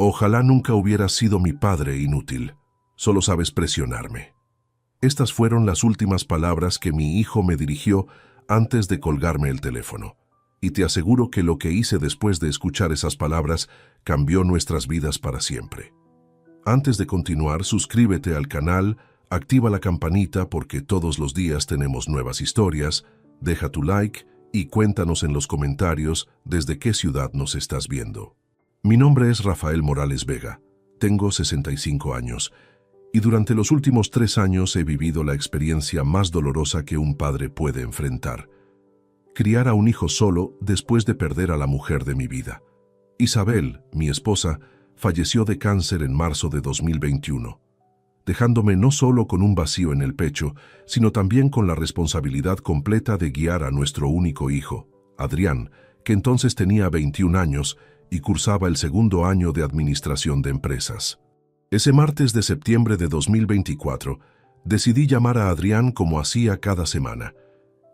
Ojalá nunca hubieras sido mi padre inútil. Solo sabes presionarme. Estas fueron las últimas palabras que mi hijo me dirigió antes de colgarme el teléfono. Y te aseguro que lo que hice después de escuchar esas palabras cambió nuestras vidas para siempre. Antes de continuar, suscríbete al canal, activa la campanita porque todos los días tenemos nuevas historias, deja tu like y cuéntanos en los comentarios desde qué ciudad nos estás viendo. Mi nombre es Rafael Morales Vega, tengo 65 años y durante los últimos 3 años he vivido la experiencia más dolorosa que un padre puede enfrentar. Criar a un hijo solo después de perder a la mujer de mi vida. Isabel, mi esposa, falleció de cáncer en marzo de 2021, dejándome no solo con un vacío en el pecho, sino también con la responsabilidad completa de guiar a nuestro único hijo, Adrián, que entonces tenía 21 años y cursaba el 2º año de Administración de Empresas. Ese martes de septiembre de 2024, decidí llamar a Adrián como hacía cada semana.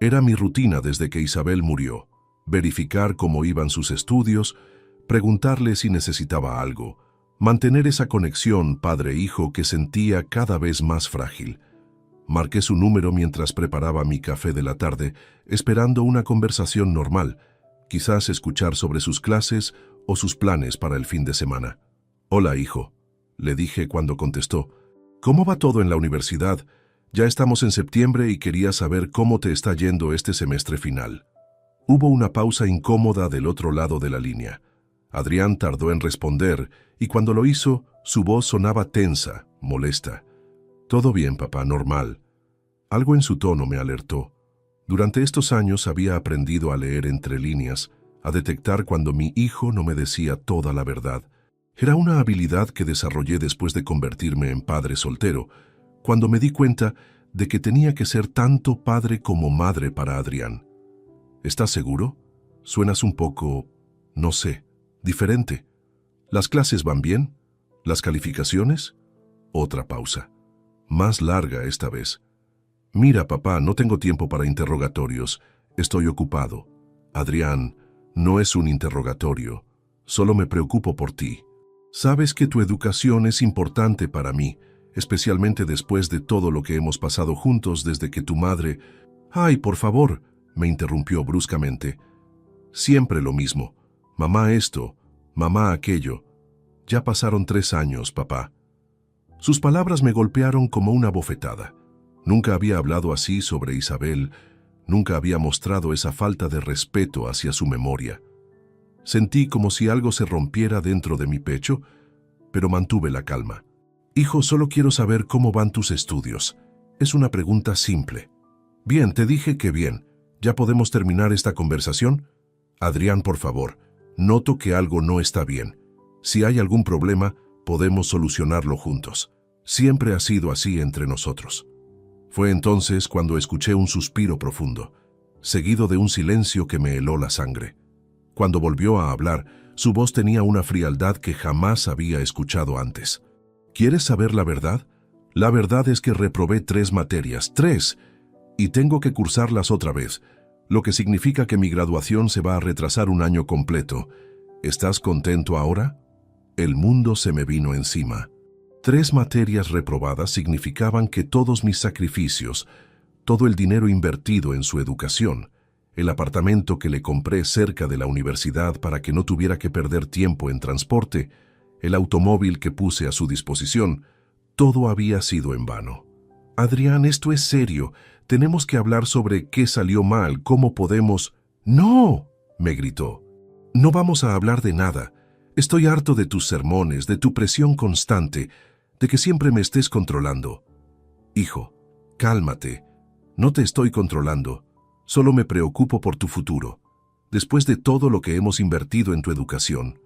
Era mi rutina desde que Isabel murió, verificar cómo iban sus estudios, preguntarle si necesitaba algo, mantener esa conexión padre-hijo que sentía cada vez más frágil. Marqué su número mientras preparaba mi café de la tarde, esperando una conversación normal, quizás escuchar sobre sus clases o sus planes para el fin de semana. «Hola, hijo», le dije cuando contestó. «¿Cómo va todo en la universidad? Ya estamos en septiembre y quería saber cómo te está yendo este semestre final». Hubo una pausa incómoda del otro lado de la línea. Adrián tardó en responder y cuando lo hizo, su voz sonaba tensa, molesta. «Todo bien, papá, normal». Algo en su tono me alertó. Durante estos años había aprendido a leer entre líneas, a detectar cuando mi hijo no me decía toda la verdad. Era una habilidad que desarrollé después de convertirme en padre soltero, cuando me di cuenta de que tenía que ser tanto padre como madre para Adrián. «¿Estás seguro? Suenas un poco, no sé, diferente. ¿Las clases van bien? ¿Las calificaciones?» Otra pausa, más larga esta vez. «Mira, papá, no tengo tiempo para interrogatorios. Estoy ocupado». «Adrián, no es un interrogatorio. Solo me preocupo por ti. Sabes que tu educación es importante para mí, especialmente después de todo lo que hemos pasado juntos desde que tu madre...» «Ay, por favor», me interrumpió bruscamente. «Siempre lo mismo. Mamá esto, mamá aquello. Ya pasaron 3 años, papá». Sus palabras me golpearon como una bofetada. Nunca había hablado así sobre Isabel, nunca había mostrado esa falta de respeto hacia su memoria. Sentí como si algo se rompiera dentro de mi pecho, pero mantuve la calma. «Hijo, solo quiero saber cómo van tus estudios. Es una pregunta simple». «Bien, te dije que bien. ¿Ya podemos terminar esta conversación?» «Adrián, por favor, noto que algo no está bien. Si hay algún problema, podemos solucionarlo juntos. Siempre ha sido así entre nosotros». Fue entonces cuando escuché un suspiro profundo, seguido de un silencio que me heló la sangre. Cuando volvió a hablar, su voz tenía una frialdad que jamás había escuchado antes. «¿Quieres saber la verdad? La verdad es que reprobé 3 materias, 3, y tengo que cursarlas otra vez, lo que significa que mi graduación se va a retrasar un año completo. ¿Estás contento ahora?» El mundo se me vino encima. 3 materias reprobadas significaban que todos mis sacrificios, todo el dinero invertido en su educación, el apartamento que le compré cerca de la universidad para que no tuviera que perder tiempo en transporte, el automóvil que puse a su disposición, todo había sido en vano. «Adrián, esto es serio. Tenemos que hablar sobre qué salió mal, cómo podemos...» «¡No!», me gritó. «No vamos a hablar de nada. Estoy harto de tus sermones, de tu presión constante, de que siempre me estés controlando». «Hijo, cálmate. No te estoy controlando. Solo me preocupo por tu futuro. Después de todo lo que hemos invertido en tu educación».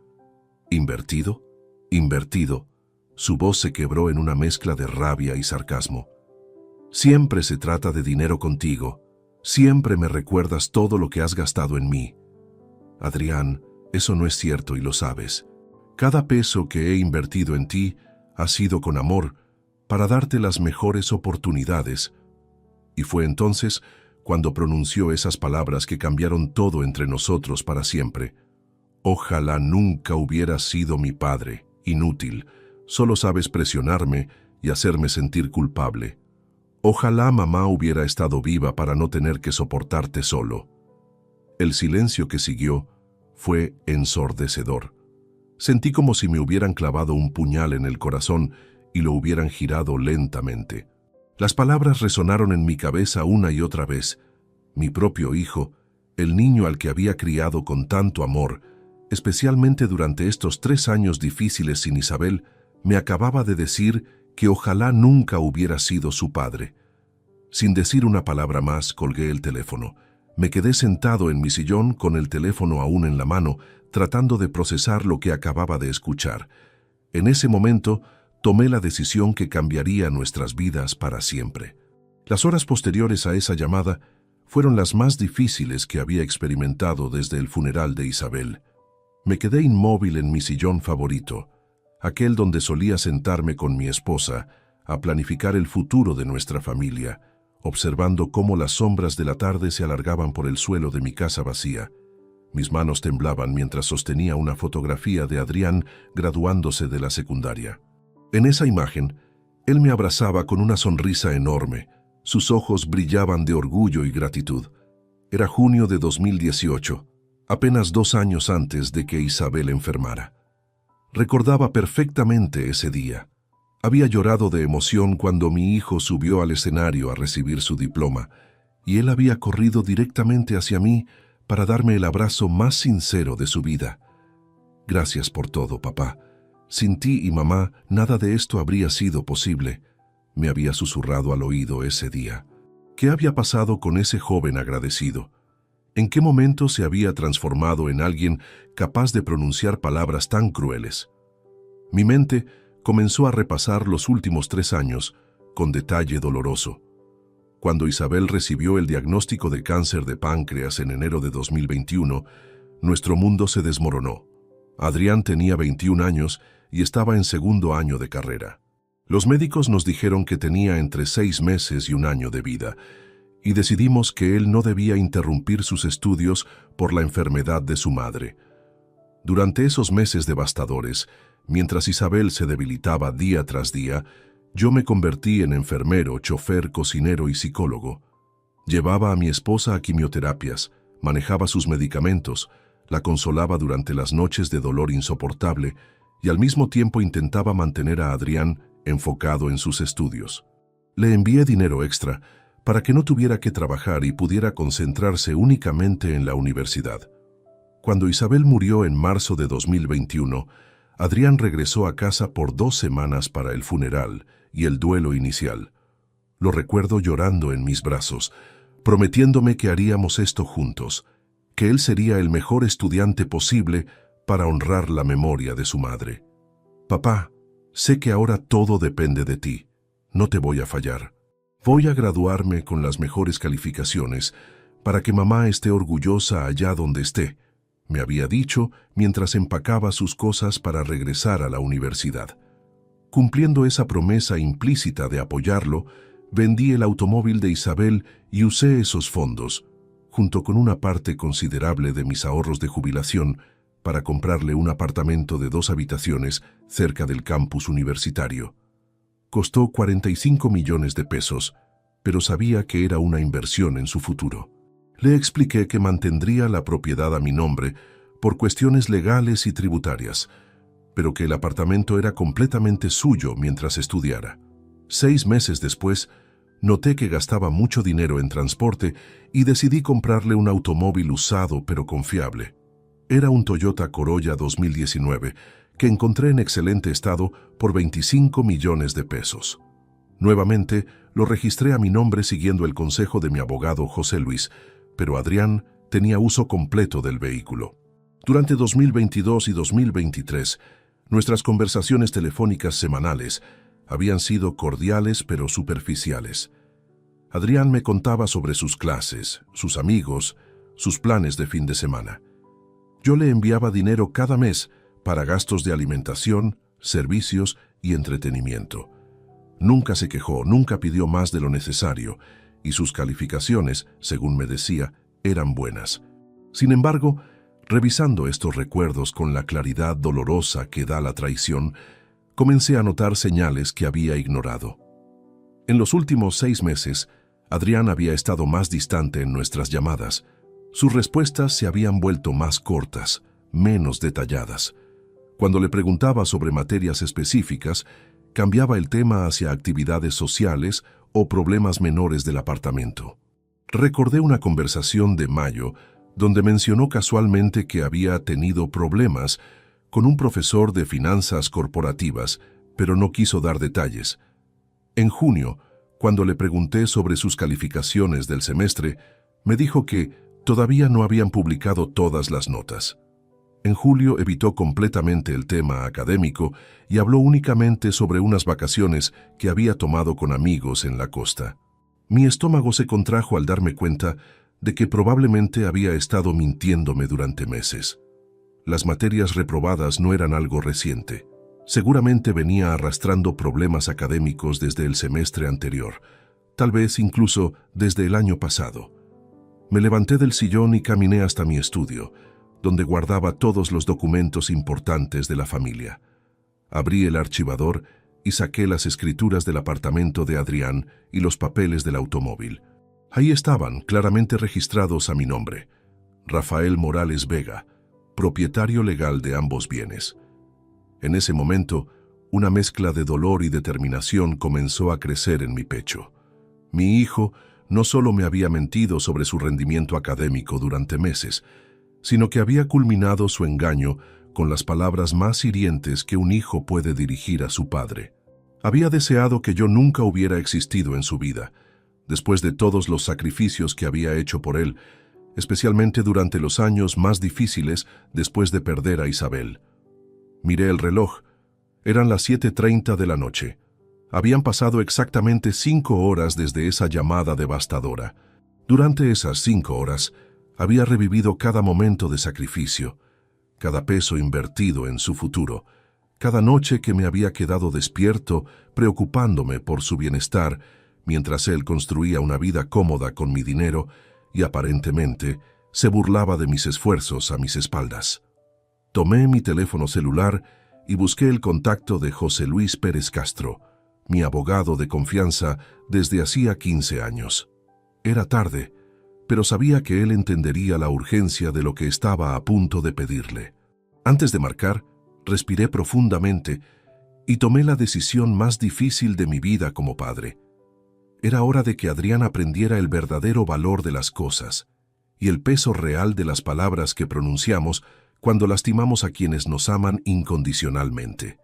«¿Invertido? ¿Invertido?». Su voz se quebró en una mezcla de rabia y sarcasmo. «Siempre se trata de dinero contigo. Siempre me recuerdas todo lo que has gastado en mí». «Adrián, eso no es cierto y lo sabes. Cada peso que he invertido en ti ha sido con amor para darte las mejores oportunidades». Y fue entonces cuando pronunció esas palabras que cambiaron todo entre nosotros para siempre. «Ojalá nunca hubieras sido mi padre». inútil, solo sabes presionarme y hacerme sentir culpable. Ojalá mamá hubiera estado viva para no tener que soportarte solo. El silencio que siguió fue ensordecedor. Sentí como si me hubieran clavado un puñal en el corazón y lo hubieran girado lentamente. Las palabras resonaron en mi cabeza una y otra vez. Mi propio hijo, el niño al que había criado con tanto amor, especialmente durante estos 3 años difíciles sin Isabel, me acababa de decir que ojalá nunca hubiera sido su padre. Sin decir una palabra más, colgué el teléfono. Me quedé sentado en mi sillón con el teléfono aún en la mano, tratando de procesar lo que acababa de escuchar. En ese momento, tomé la decisión que cambiaría nuestras vidas para siempre. Las horas posteriores a esa llamada fueron las más difíciles que había experimentado desde el funeral de Isabel. Me quedé inmóvil en mi sillón favorito, aquel donde solía sentarme con mi esposa a planificar el futuro de nuestra familia, observando cómo las sombras de la tarde se alargaban por el suelo de mi casa vacía. Mis manos temblaban mientras sostenía una fotografía de Adrián graduándose de la secundaria. En esa imagen, él me abrazaba con una sonrisa enorme. Sus ojos brillaban de orgullo y gratitud. Era junio de 2018, apenas 2 años antes de que Isabel enfermara. Recordaba perfectamente ese día. Había llorado de emoción cuando mi hijo subió al escenario a recibir su diploma, y él había corrido directamente hacia mí para darme el abrazo más sincero de su vida. Gracias por todo, papá. Sin ti y mamá, nada de esto habría sido posible, me había susurrado al oído ese día. ¿Qué había pasado con ese joven agradecido? ¿En qué momento se había transformado en alguien capaz de pronunciar palabras tan crueles? Mi mente comenzó a repasar los últimos 3 años con detalle doloroso. Cuando Isabel recibió el diagnóstico de cáncer de páncreas en enero de 2021, nuestro mundo se desmoronó. Adrián tenía 21 años y estaba en 2º año de carrera. Los médicos nos dijeron que tenía entre 6 meses y 1 año de vida, y decidimos que él no debía interrumpir sus estudios por la enfermedad de su madre. Durante esos meses devastadores, mientras Isabel se debilitaba día tras día, yo me convertí en enfermero, chofer, cocinero y psicólogo. Llevaba a mi esposa a quimioterapias, manejaba sus medicamentos, la consolaba durante las noches de dolor insoportable y al mismo tiempo intentaba mantener a Adrián enfocado en sus estudios. Le envié dinero extra para que no tuviera que trabajar y pudiera concentrarse únicamente en la universidad. Cuando Isabel murió en marzo de 2021, Adrián regresó a casa por 2 semanas para el funeral y el duelo inicial. Lo recuerdo llorando en mis brazos, prometiéndome que haríamos esto juntos, que él sería el mejor estudiante posible para honrar la memoria de su madre. Papá, sé que ahora todo depende de ti. No te voy a fallar. Voy a graduarme con las mejores calificaciones para que mamá esté orgullosa allá donde esté, me había dicho mientras empacaba sus cosas para regresar a la universidad. Cumpliendo esa promesa implícita de apoyarlo, vendí el automóvil de Isabel y usé esos fondos, junto con una parte considerable de mis ahorros de jubilación, para comprarle un apartamento de 2 habitaciones cerca del campus universitario. Costó 45 millones de pesos, pero sabía que era una inversión en su futuro. Le expliqué que mantendría la propiedad a mi nombre por cuestiones legales y tributarias, pero que el apartamento era completamente suyo mientras estudiara. 6 meses después, noté que gastaba mucho dinero en transporte y decidí comprarle un automóvil usado pero confiable. Era un Toyota Corolla 2019 que encontré en excelente estado por 25 millones de pesos. Nuevamente, lo registré a mi nombre siguiendo el consejo de mi abogado José Luis, pero Adrián tenía uso completo del vehículo. Durante 2022 y 2023, nuestras conversaciones telefónicas semanales habían sido cordiales pero superficiales. Adrián me contaba sobre sus clases, sus amigos, sus planes de fin de semana. Yo le enviaba dinero cada mes para gastos de alimentación, servicios y entretenimiento. Nunca se quejó, nunca pidió más de lo necesario, y sus calificaciones, según me decía, eran buenas. Sin embargo, Revisando estos recuerdos con la claridad dolorosa que da la traición, comencé a notar señales que había ignorado. En los últimos 6 meses, Adrián había estado más distante en nuestras llamadas. Sus respuestas se habían vuelto más cortas, menos detalladas. Cuando le preguntaba sobre materias específicas, cambiaba el tema hacia actividades sociales o problemas menores del apartamento. Recordé una conversación de mayo donde mencionó casualmente que había tenido problemas con un profesor de finanzas corporativas, pero no quiso dar detalles. En junio, cuando le pregunté sobre sus calificaciones del semestre, me dijo que todavía no habían publicado todas las notas. En julio evitó completamente el tema académico y habló únicamente sobre unas vacaciones que había tomado con amigos en la costa. Mi estómago se contrajo al darme cuenta de que probablemente había estado mintiéndome durante meses. Las materias reprobadas no eran algo reciente. Seguramente venía arrastrando problemas académicos desde el semestre anterior, tal vez incluso desde el año pasado. Me levanté del sillón y caminé hasta mi estudio, donde guardaba todos los documentos importantes de la familia. Abrí el archivador y saqué las escrituras del apartamento de Adrián y los papeles del automóvil. Ahí estaban, claramente registrados a mi nombre: Rafael Morales Vega, propietario legal de ambos bienes. En ese momento, una mezcla de dolor y determinación comenzó a crecer en mi pecho. Mi hijo no solo me había mentido sobre su rendimiento académico durante meses, sino que había culminado su engaño con las palabras más hirientes que un hijo puede dirigir a su padre. Había deseado que yo nunca hubiera existido en su vida, después de todos los sacrificios que había hecho por él, especialmente durante los años más difíciles después de perder a Isabel. Miré el reloj. Eran las 7:30 de la noche. Habían pasado exactamente 5 horas desde esa llamada devastadora. Durante esas 5 horas, había revivido cada momento de sacrificio, cada peso invertido en su futuro, cada noche que me había quedado despierto preocupándome por su bienestar, mientras él construía una vida cómoda con mi dinero y aparentemente se burlaba de mis esfuerzos a mis espaldas. Tomé mi teléfono celular y busqué el contacto de José Luis Pérez Castro, mi abogado de confianza desde hacía 15 años. Era tarde, pero sabía que él entendería la urgencia de lo que estaba a punto de pedirle. Antes de marcar, respiré profundamente y tomé la decisión más difícil de mi vida como padre. Era hora de que Adrián aprendiera el verdadero valor de las cosas y el peso real de las palabras que pronunciamos cuando lastimamos a quienes nos aman incondicionalmente.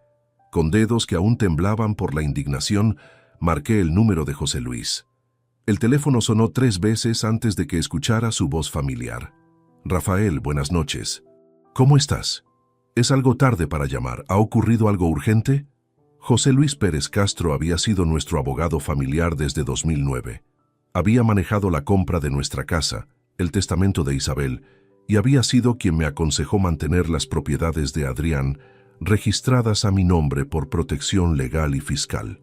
Con dedos que aún temblaban por la indignación, marqué el número de José Luis. El teléfono sonó 3 veces antes de que escuchara su voz familiar. Rafael, buenas noches. ¿Cómo estás? Es algo tarde para llamar. ¿Ha ocurrido algo urgente? José Luis Pérez Castro había sido nuestro abogado familiar desde 2009. Había manejado la compra de nuestra casa, el testamento de Isabel, y había sido quien me aconsejó mantener las propiedades de Adrián registradas a mi nombre por protección legal y fiscal.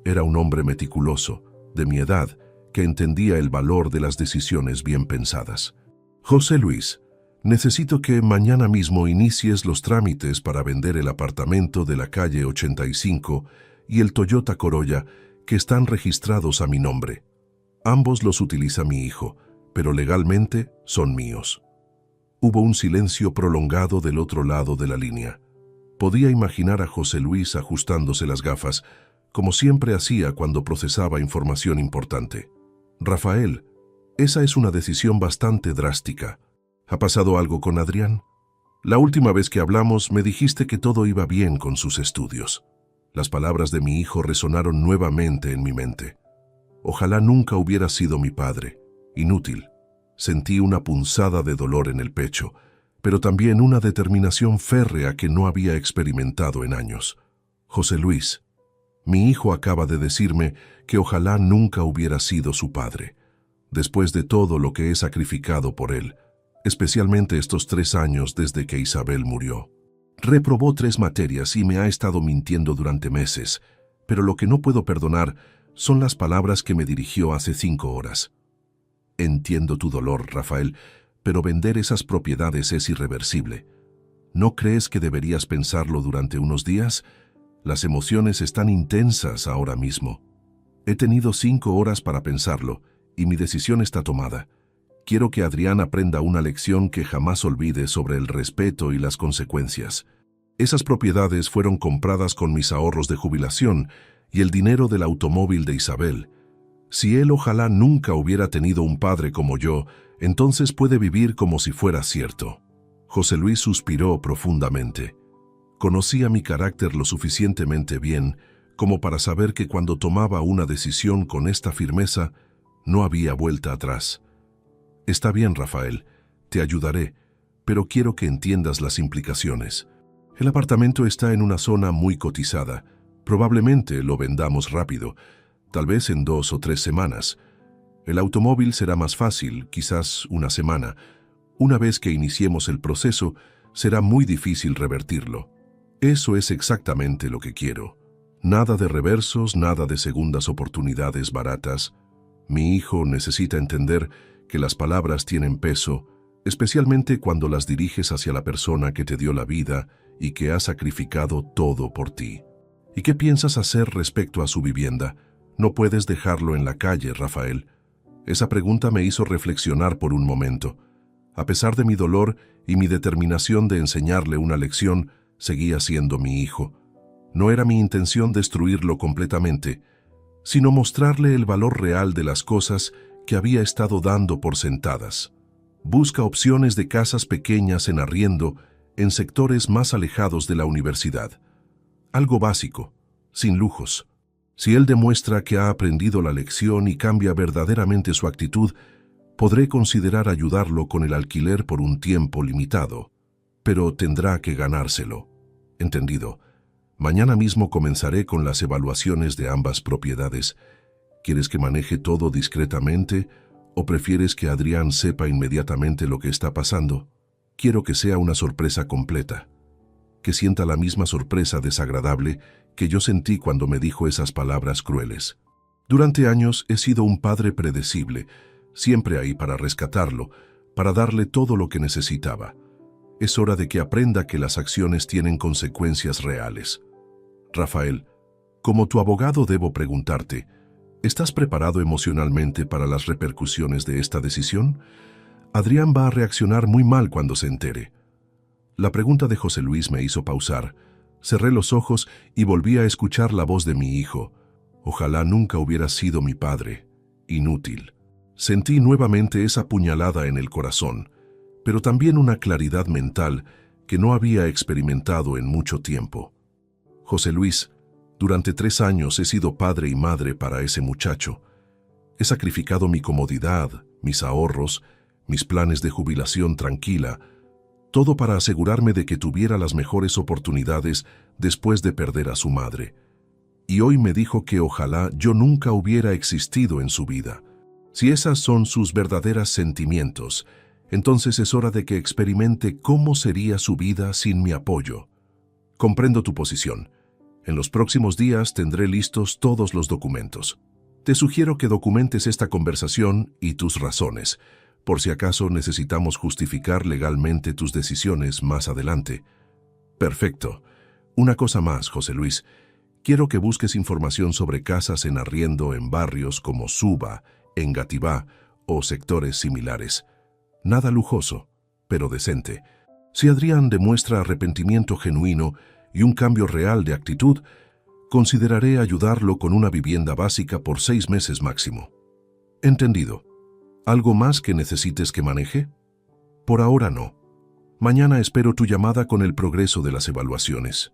Era un hombre meticuloso, de mi edad, que entendía el valor de las decisiones bien pensadas. José Luis, necesito que mañana mismo inicies los trámites para vender el apartamento de la calle 85 y el Toyota Corolla que están registrados a mi nombre. Ambos los utiliza mi hijo, pero legalmente son míos. Hubo un silencio prolongado del otro lado de la línea. Podía imaginar a José Luis ajustándose las gafas, como siempre hacía cuando procesaba información importante. Rafael, esa es una decisión bastante drástica. ¿Ha pasado algo con Adrián? La última vez que hablamos me dijiste que todo iba bien con sus estudios. Las palabras de mi hijo resonaron nuevamente en mi mente. Ojalá nunca hubiera sido mi padre. Inútil. Sentí una punzada de dolor en el pecho, pero también una determinación férrea que no había experimentado en años. José Luis, mi hijo acaba de decirme que ojalá nunca hubiera sido su padre, después de todo lo que he sacrificado por él, especialmente estos 3 años desde que Isabel murió. Reprobó 3 materias y me ha estado mintiendo durante meses, pero lo que no puedo perdonar son las palabras que me dirigió hace 5 horas. Entiendo tu dolor, Rafael, pero vender esas propiedades es irreversible. ¿No crees que deberías pensarlo durante unos días? Las emociones están intensas ahora mismo. He tenido 5 horas para pensarlo y mi decisión está tomada. Quiero que Adrián aprenda una lección que jamás olvide sobre el respeto y las consecuencias. Esas propiedades fueron compradas con mis ahorros de jubilación y el dinero del automóvil de Isabel. Si él ojalá nunca hubiera tenido un padre como yo, entonces puede vivir como si fuera cierto. José Luis suspiró profundamente. Conocía mi carácter lo suficientemente bien como para saber que cuando tomaba una decisión con esta firmeza, no había vuelta atrás. Está bien, Rafael, te ayudaré, pero quiero que entiendas las implicaciones. El apartamento está en una zona muy cotizada. Probablemente lo vendamos rápido, tal vez en 2 o 3 semanas. El automóvil será más fácil, quizás una semana. Una vez que iniciemos el proceso, será muy difícil revertirlo. Eso es exactamente lo que quiero. Nada de reversos, nada de segundas oportunidades baratas. Mi hijo necesita entender que las palabras tienen peso, especialmente cuando las diriges hacia la persona que te dio la vida y que ha sacrificado todo por ti. ¿Y qué piensas hacer respecto a su vivienda? No puedes dejarlo en la calle, Rafael. Esa pregunta me hizo reflexionar por un momento. A pesar de mi dolor y mi determinación de enseñarle una lección, seguía siendo mi hijo. No era mi intención destruirlo completamente, sino mostrarle el valor real de las cosas que había estado dando por sentadas. Busca opciones de casas pequeñas en arriendo en sectores más alejados de la universidad. Algo básico, sin lujos. Si él demuestra que ha aprendido la lección y cambia verdaderamente su actitud, podré considerar ayudarlo con el alquiler por un tiempo limitado, pero tendrá que ganárselo. Entendido. Mañana mismo comenzaré con las evaluaciones de ambas propiedades. ¿Quieres que maneje todo discretamente o prefieres que Adrián sepa inmediatamente lo que está pasando? Quiero que sea una sorpresa completa, que sienta la misma sorpresa desagradable que yo sentí cuando me dijo esas palabras crueles. Durante años he sido un padre predecible, siempre ahí para rescatarlo, para darle todo lo que necesitaba. Es hora de que aprenda que las acciones tienen consecuencias reales. Rafael, como tu abogado debo preguntarte, ¿estás preparado emocionalmente para las repercusiones de esta decisión? Adrián va a reaccionar muy mal cuando se entere. La pregunta de José Luis me hizo pausar. Cerré los ojos y volví a escuchar la voz de mi hijo. Ojalá nunca hubiera sido mi padre. Inútil. Sentí nuevamente esa puñalada en el corazón, pero también una claridad mental que no había experimentado en mucho tiempo. José Luis, durante 3 años he sido padre y madre para ese muchacho. He sacrificado mi comodidad, mis ahorros, mis planes de jubilación tranquila, todo para asegurarme de que tuviera las mejores oportunidades después de perder a su madre. Y hoy me dijo que ojalá yo nunca hubiera existido en su vida. Si esas son sus verdaderos sentimientos, entonces es hora de que experimente cómo sería su vida sin mi apoyo. Comprendo tu posición. En los próximos días tendré listos todos los documentos. Te sugiero que documentes esta conversación y tus razones, por si acaso necesitamos justificar legalmente tus decisiones más adelante. Perfecto. Una cosa más, José Luis. Quiero que busques información sobre casas en arriendo en barrios como Suba, Engativá o sectores similares. Nada lujoso, pero decente. Si Adrián demuestra arrepentimiento genuino y un cambio real de actitud, consideraré ayudarlo con una vivienda básica por 6 meses máximo. Entendido. ¿Algo más que necesites que maneje? Por ahora no. Mañana espero tu llamada con el progreso de las evaluaciones.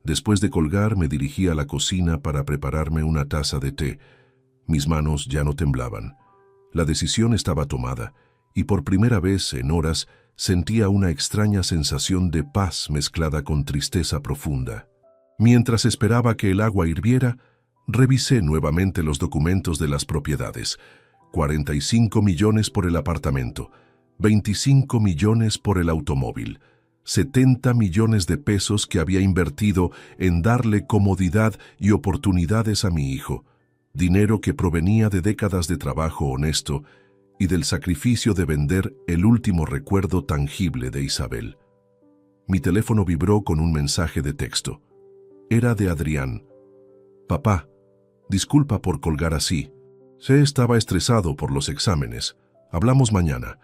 Después de colgar, me dirigí a la cocina para prepararme una taza de té. Mis manos ya no temblaban. La decisión estaba tomada, y por primera vez en horas sentía una extraña sensación de paz mezclada con tristeza profunda. Mientras esperaba que el agua hirviera, revisé nuevamente los documentos de las propiedades. 45 millones por el apartamento, 25 millones por el automóvil, 70 millones de pesos que había invertido en darle comodidad y oportunidades a mi hijo, dinero que provenía de décadas de trabajo honesto y del sacrificio de vender el último recuerdo tangible de Isabel. Mi teléfono vibró con un mensaje de texto. Era de Adrián. Papá, disculpa por colgar así. Estaba estresado por los exámenes. Hablamos mañana.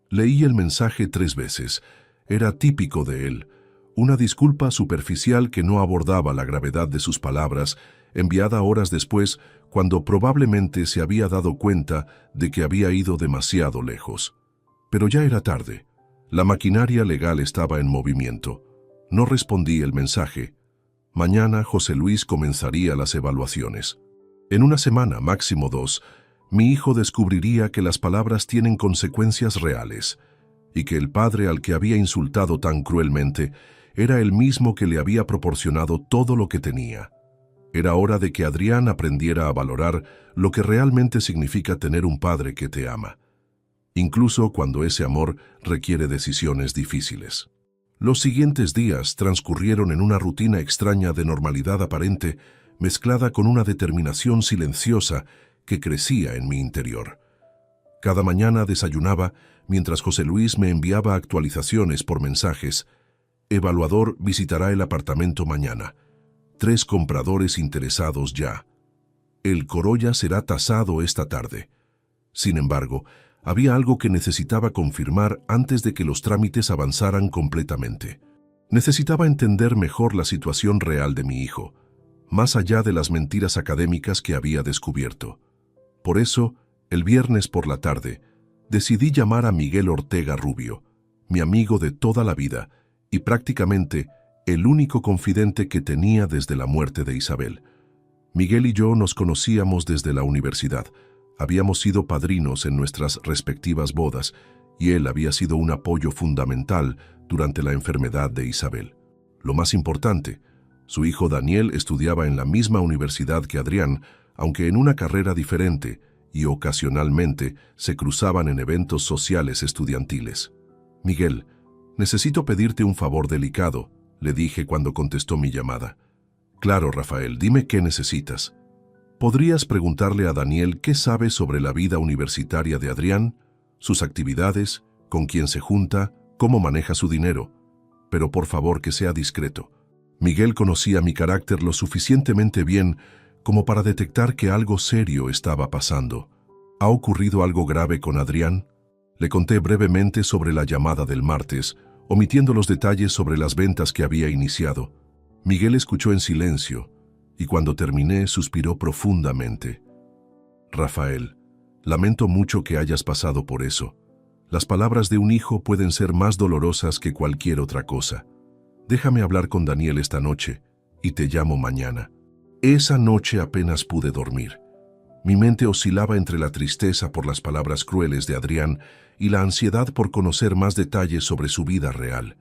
Leí el mensaje 3 veces. Era típico de él. Una disculpa superficial que no abordaba la gravedad de sus palabras, enviada horas después, cuando probablemente se había dado cuenta de que había ido demasiado lejos. Pero ya era tarde. La maquinaria legal estaba en movimiento. No respondí el mensaje. Mañana José Luis comenzaría las evaluaciones. En una semana, máximo 2, mi hijo descubriría que las palabras tienen consecuencias reales y que el padre al que había insultado tan cruelmente era el mismo que le había proporcionado todo lo que tenía. Era hora de que Adrián aprendiera a valorar lo que realmente significa tener un padre que te ama, incluso cuando ese amor requiere decisiones difíciles. Los siguientes días transcurrieron en una rutina extraña de normalidad aparente, mezclada con una determinación silenciosa que crecía en mi interior. Cada mañana desayunaba mientras José Luis me enviaba actualizaciones por mensajes. Evaluador visitará el apartamento mañana. 3 compradores interesados ya. El Corolla será tasado esta tarde. Sin embargo, había algo que necesitaba confirmar antes de que los trámites avanzaran completamente. Necesitaba entender mejor la situación real de mi hijo, más allá de las mentiras académicas que había descubierto. Por eso, el viernes por la tarde, decidí llamar a Miguel Ortega Rubio, mi amigo de toda la vida y prácticamente el único confidente que tenía desde la muerte de Isabel. Miguel y yo nos conocíamos desde la universidad. Habíamos sido padrinos en nuestras respectivas bodas y él había sido un apoyo fundamental durante la enfermedad de Isabel. Lo más importante, su hijo Daniel estudiaba en la misma universidad que Adrián, aunque en una carrera diferente, y ocasionalmente se cruzaban en eventos sociales estudiantiles. Miguel, necesito pedirte un favor delicado, le dije cuando contestó mi llamada. Claro, Rafael, dime qué necesitas. ¿Podrías preguntarle a Daniel qué sabe sobre la vida universitaria de Adrián, sus actividades, con quién se junta, cómo maneja su dinero? Pero por favor que sea discreto. Miguel conocía mi carácter lo suficientemente bien como para detectar que algo serio estaba pasando. ¿Ha ocurrido algo grave con Adrián? Le conté brevemente sobre la llamada del martes, omitiendo los detalles sobre las ventas que había iniciado. Miguel escuchó en silencio, y cuando terminé suspiró profundamente. Rafael, lamento mucho que hayas pasado por eso. Las palabras de un hijo pueden ser más dolorosas que cualquier otra cosa. Déjame hablar con Daniel esta noche y te llamo mañana. Esa noche apenas pude dormir. Mi mente oscilaba entre la tristeza por las palabras crueles de Adrián y la ansiedad por conocer más detalles sobre su vida real.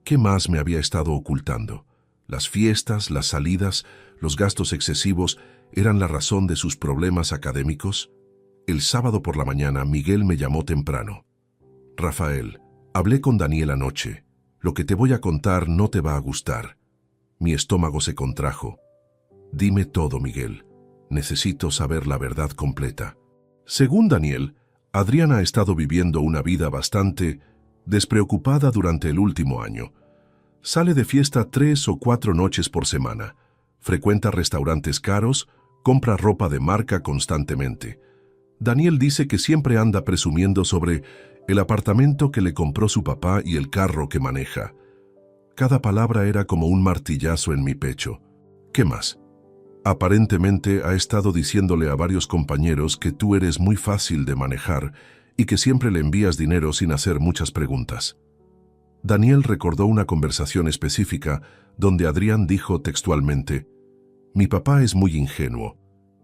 ¿Qué más me había estado ocultando? Las fiestas, las salidas, los gastos excesivos eran la razón de sus problemas académicos. El sábado por la mañana Miguel me llamó temprano. Rafael, hablé con Daniel anoche. Lo que te voy a contar no te va a gustar. Mi estómago se contrajo. Dime todo, Miguel. Necesito saber la verdad completa. Según Daniel, Adrián ha estado viviendo una vida bastante despreocupada durante el último año. Sale de fiesta 3 o 4 noches por semana. Frecuenta restaurantes caros, compra ropa de marca constantemente. Daniel dice que siempre anda presumiendo sobre el apartamento que le compró su papá y el carro que maneja. Cada palabra era como un martillazo en mi pecho. ¿Qué más? Aparentemente ha estado diciéndole a varios compañeros que tú eres muy fácil de manejar y que siempre le envías dinero sin hacer muchas preguntas. Daniel recordó una conversación específica donde Adrián dijo textualmente: «Mi papá es muy ingenuo.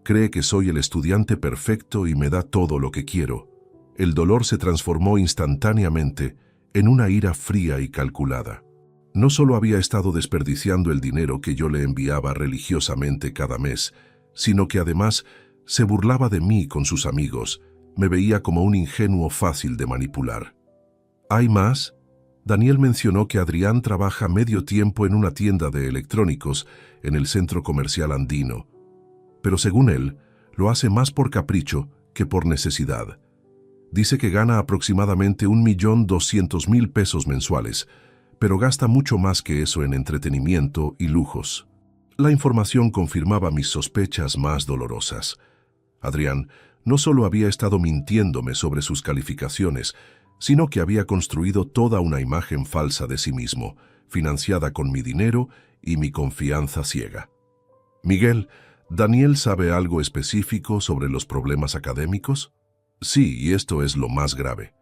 Cree que soy el estudiante perfecto y me da todo lo que quiero». El dolor se transformó instantáneamente en una ira fría y calculada. No solo había estado desperdiciando el dinero que yo le enviaba religiosamente cada mes, sino que además se burlaba de mí con sus amigos, me veía como un ingenuo fácil de manipular. ¿Hay más? Daniel mencionó que Adrián trabaja medio tiempo en una tienda de electrónicos en el centro comercial andino, pero según él, lo hace más por capricho que por necesidad. Dice que gana aproximadamente 1.200.000 pesos mensuales, pero gasta mucho más que eso en entretenimiento y lujos. La información confirmaba mis sospechas más dolorosas. Adrián no solo había estado mintiéndome sobre sus calificaciones, sino que había construido toda una imagen falsa de sí mismo, financiada con mi dinero y mi confianza ciega. Miguel, ¿Daniel sabe algo específico sobre los problemas académicos? Sí, y esto es lo más grave.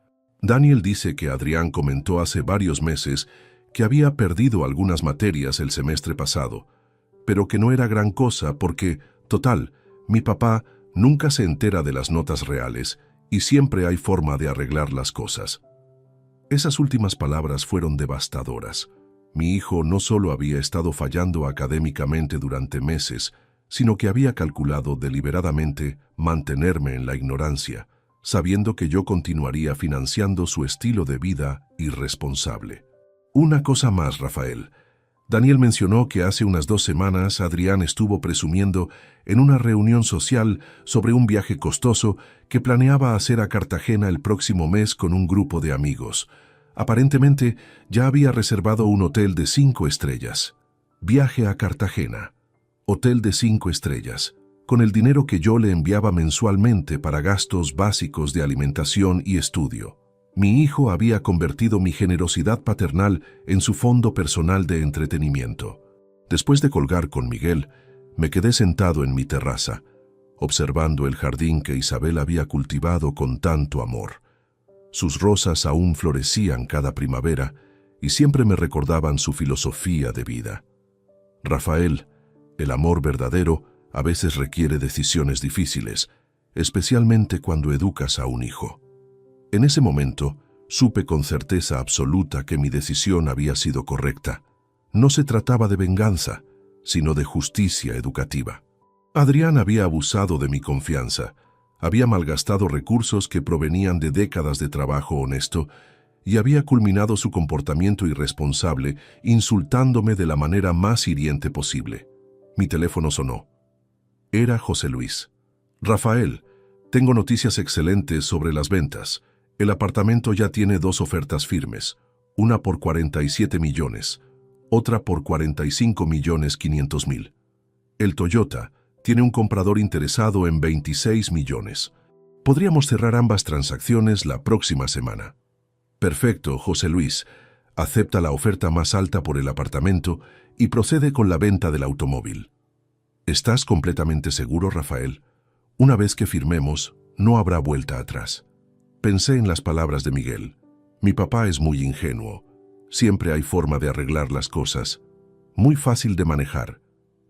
Daniel dice que Adrián comentó hace varios meses que había perdido algunas materias el semestre pasado, pero que no era gran cosa porque, total, mi papá nunca se entera de las notas reales y siempre hay forma de arreglar las cosas. Esas últimas palabras fueron devastadoras. Mi hijo no solo había estado fallando académicamente durante meses, sino que había calculado deliberadamente mantenerme en la ignorancia, sabiendo que yo continuaría financiando su estilo de vida irresponsable. Una cosa más, Rafael. Daniel mencionó que hace unas 2 semanas Adrián estuvo presumiendo en una reunión social sobre un viaje costoso que planeaba hacer a Cartagena el próximo mes con un grupo de amigos. Aparentemente ya había reservado un hotel de 5 estrellas. Viaje a Cartagena. Hotel de 5 estrellas, con el dinero que yo le enviaba mensualmente para gastos básicos de alimentación y estudio. Mi hijo había convertido mi generosidad paternal en su fondo personal de entretenimiento. Después de colgar con Miguel, me quedé sentado en mi terraza, observando el jardín que Isabel había cultivado con tanto amor. Sus rosas aún florecían cada primavera y siempre me recordaban su filosofía de vida. Rafael, el amor verdadero a veces requiere decisiones difíciles, especialmente cuando educas a un hijo. En ese momento, supe con certeza absoluta que mi decisión había sido correcta. No se trataba de venganza, sino de justicia educativa. Adrián había abusado de mi confianza, había malgastado recursos que provenían de décadas de trabajo honesto y había culminado su comportamiento irresponsable insultándome de la manera más hiriente posible. Mi teléfono sonó. Era José Luis. Rafael, tengo noticias excelentes sobre las ventas. El apartamento ya tiene 2 ofertas firmes, una por 47 millones, otra por 45.500.000. El Toyota tiene un comprador interesado en 26 millones. Podríamos cerrar ambas transacciones la próxima semana. Perfecto, José Luis. Acepta la oferta más alta por el apartamento y procede con la venta del automóvil. ¿Estás completamente seguro, Rafael? Una vez que firmemos, no habrá vuelta atrás. Pensé en las palabras de Miguel. Mi papá es muy ingenuo. Siempre hay forma de arreglar las cosas. Muy fácil de manejar.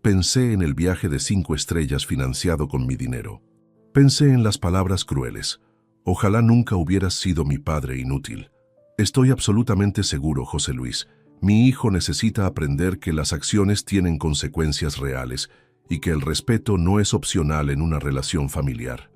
Pensé en el viaje de 5 estrellas financiado con mi dinero. Pensé en las palabras crueles. Ojalá nunca hubieras sido mi padre inútil. Estoy absolutamente seguro, José Luis. Mi hijo necesita aprender que las acciones tienen consecuencias reales y que el respeto no es opcional en una relación familiar.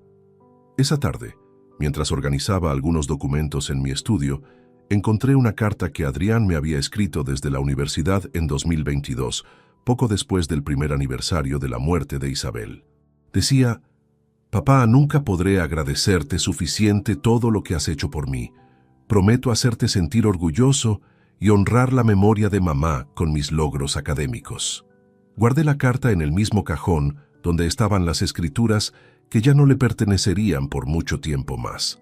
Esa tarde, mientras organizaba algunos documentos en mi estudio, encontré una carta que Adrián me había escrito desde la universidad en 2022, poco después del primer aniversario de la muerte de Isabel. Decía: «Papá, nunca podré agradecerte suficiente todo lo que has hecho por mí. Prometo hacerte sentir orgulloso y honrar la memoria de mamá con mis logros académicos». Guardé la carta en el mismo cajón donde estaban las escrituras que ya no le pertenecerían por mucho tiempo más.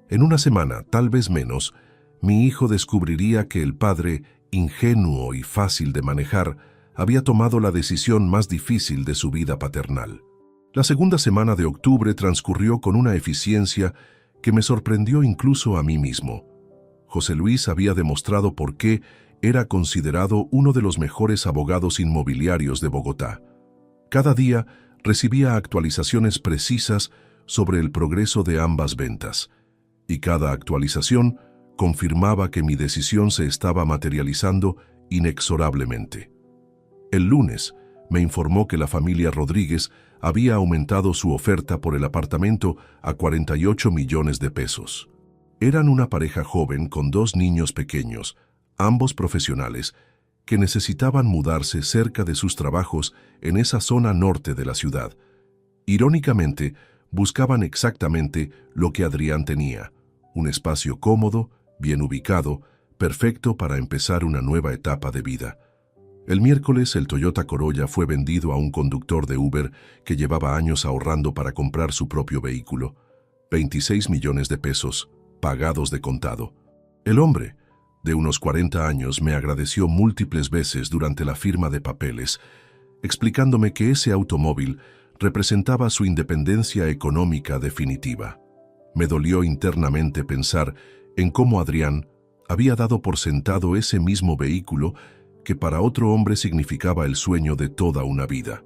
En una semana, tal vez menos, mi hijo descubriría que el padre, ingenuo y fácil de manejar, había tomado la decisión más difícil de su vida paternal. La segunda semana de octubre transcurrió con una eficiencia que me sorprendió incluso a mí mismo. José Luis había demostrado por qué era considerado uno de los mejores abogados inmobiliarios de Bogotá. Cada día recibía actualizaciones precisas sobre el progreso de ambas ventas, y cada actualización confirmaba que mi decisión se estaba materializando inexorablemente. El lunes me informó que la familia Rodríguez había aumentado su oferta por el apartamento a 48 millones de pesos. Eran una pareja joven con 2 niños pequeños, ambos profesionales, que necesitaban mudarse cerca de sus trabajos en esa zona norte de la ciudad. Irónicamente, buscaban exactamente lo que Adrián tenía: un espacio cómodo, bien ubicado, perfecto para empezar una nueva etapa de vida. El miércoles el Toyota Corolla fue vendido a un conductor de Uber que llevaba años ahorrando para comprar su propio vehículo. 26 millones de pesos, pagados de contado. El hombre, de unos 40 años, me agradeció múltiples veces durante la firma de papeles, explicándome que ese automóvil representaba su independencia económica definitiva. Me dolió internamente pensar en cómo Adrián había dado por sentado ese mismo vehículo que para otro hombre significaba el sueño de toda una vida.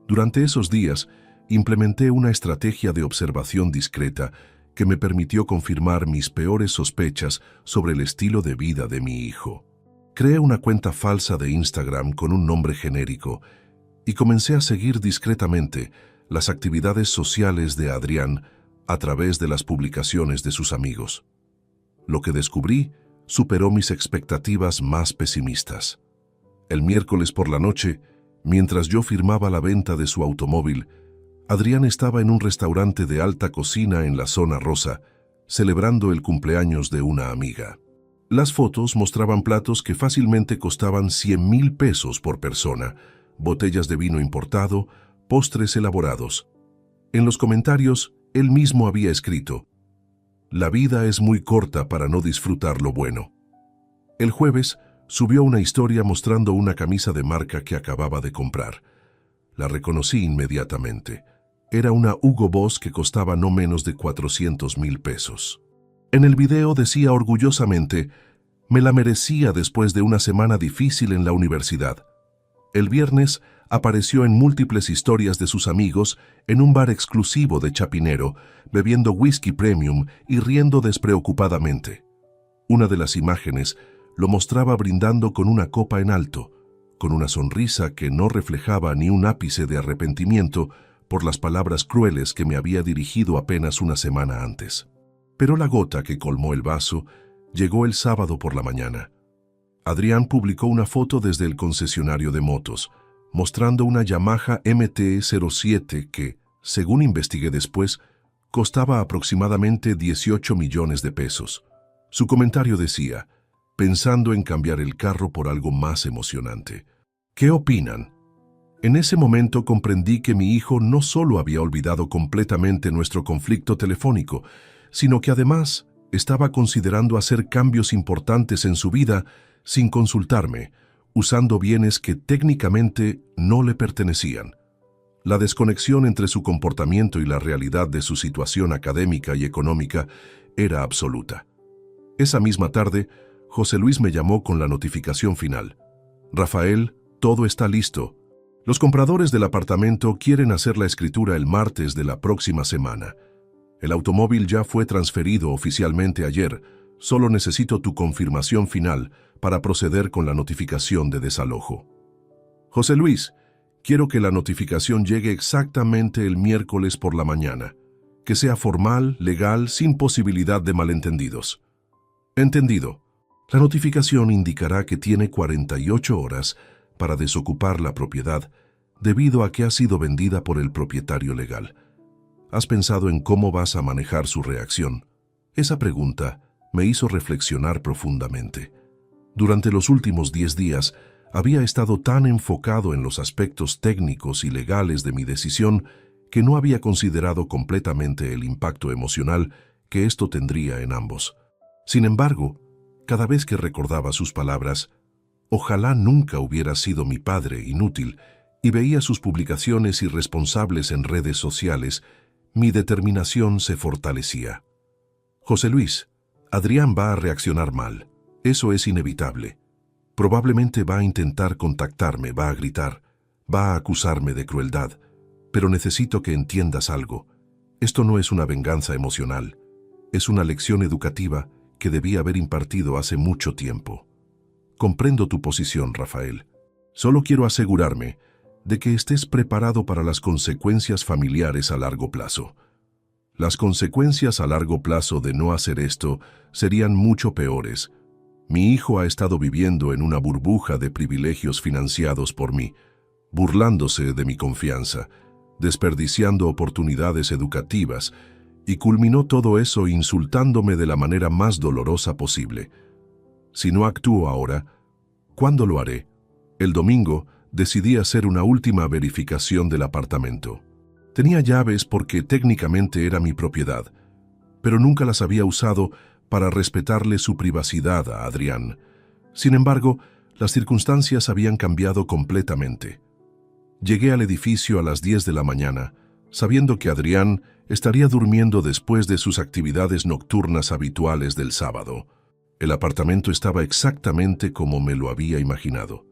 Durante esos días, implementé una estrategia de observación discreta que me permitió confirmar mis peores sospechas sobre el estilo de vida de mi hijo. Creé una cuenta falsa de Instagram con un nombre genérico y comencé a seguir discretamente las actividades sociales de Adrián a través de las publicaciones de sus amigos. Lo que descubrí superó mis expectativas más pesimistas. El miércoles por la noche, mientras yo firmaba la venta de su automóvil, Adrián estaba en un restaurante de alta cocina en la zona rosa, celebrando el cumpleaños de una amiga. Las fotos mostraban platos que fácilmente costaban 100,000 pesos por persona, botellas de vino importado, postres elaborados. En los comentarios, él mismo había escrito: «La vida es muy corta para no disfrutar lo bueno». El jueves, subió una historia mostrando una camisa de marca que acababa de comprar. La reconocí inmediatamente. Era una Hugo Boss que costaba no menos de 400,000 pesos. En el video decía orgullosamente: «Me la merecía después de una semana difícil en la universidad». El viernes apareció en múltiples historias de sus amigos en un bar exclusivo de Chapinero, bebiendo whisky premium y riendo despreocupadamente. Una de las imágenes lo mostraba brindando con una copa en alto, con una sonrisa que no reflejaba ni un ápice de arrepentimiento por las palabras crueles que me había dirigido apenas una semana antes. Pero la gota que colmó el vaso llegó el sábado por la mañana. Adrián publicó una foto desde el concesionario de motos, mostrando una Yamaha MT-07 que, según investigué después, costaba aproximadamente 18 millones de pesos. Su comentario decía: «Pensando en cambiar el carro por algo más emocionante. ¿Qué opinan?». En ese momento comprendí que mi hijo no solo había olvidado completamente nuestro conflicto telefónico, sino que además estaba considerando hacer cambios importantes en su vida sin consultarme, usando bienes que técnicamente no le pertenecían. La desconexión entre su comportamiento y la realidad de su situación académica y económica era absoluta. Esa misma tarde, José Luis me llamó con la notificación final: «Rafael, todo está listo. Los compradores del apartamento quieren hacer la escritura el martes de la próxima semana. El automóvil ya fue transferido oficialmente ayer. Solo necesito tu confirmación final para proceder con la notificación de desalojo». «José Luis, quiero que la notificación llegue exactamente el miércoles por la mañana. Que sea formal, legal, sin posibilidad de malentendidos». «Entendido. La notificación indicará que tiene 48 horas para desocupar la propiedad debido a que ha sido vendida por el propietario legal. ¿Has pensado en cómo vas a manejar su reacción?». Esa pregunta me hizo reflexionar profundamente. Durante los últimos 10 días había estado tan enfocado en los aspectos técnicos y legales de mi decisión que no había considerado completamente el impacto emocional que esto tendría en ambos. Sin embargo, cada vez que recordaba sus palabras: «Ojalá nunca hubiera sido mi padre inútil», y veía sus publicaciones irresponsables en redes sociales, mi determinación se fortalecía. «José Luis, Adrián va a reaccionar mal. Eso es inevitable. Probablemente va a intentar contactarme, va a gritar, va a acusarme de crueldad, pero necesito que entiendas algo. Esto no es una venganza emocional. Es una lección educativa que debí haber impartido hace mucho tiempo. Comprendo tu posición, Rafael. Solo quiero asegurarme de que estés preparado para las consecuencias familiares a largo plazo. Las consecuencias a largo plazo de no hacer esto serían mucho peores. Mi hijo ha estado viviendo en una burbuja de privilegios financiados por mí, burlándose de mi confianza, desperdiciando oportunidades educativas Y culminó todo eso insultándome de la manera más dolorosa posible. Si no actúo ahora, ¿cuándo lo haré? El domingo decidí hacer una última verificación del apartamento. Tenía llaves porque técnicamente era mi propiedad, pero nunca las había usado para respetarle su privacidad a Adrián. Sin embargo, las circunstancias habían cambiado completamente. Llegué al edificio a las 10 de la mañana, sabiendo que Adrián estaría durmiendo después de sus actividades nocturnas habituales del sábado. El apartamento estaba exactamente como me lo había imaginado.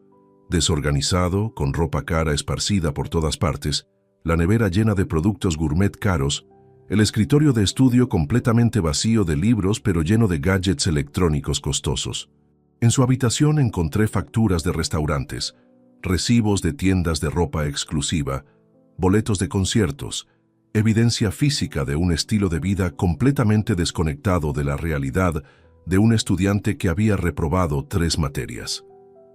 Desorganizado, con ropa cara esparcida por todas partes, la nevera llena de productos gourmet caros, el escritorio de estudio completamente vacío de libros pero lleno de gadgets electrónicos costosos. En su habitación encontré facturas de restaurantes, recibos de tiendas de ropa exclusiva, boletos de conciertos, evidencia física de un estilo de vida completamente desconectado de la realidad de un estudiante que había reprobado 3 materias.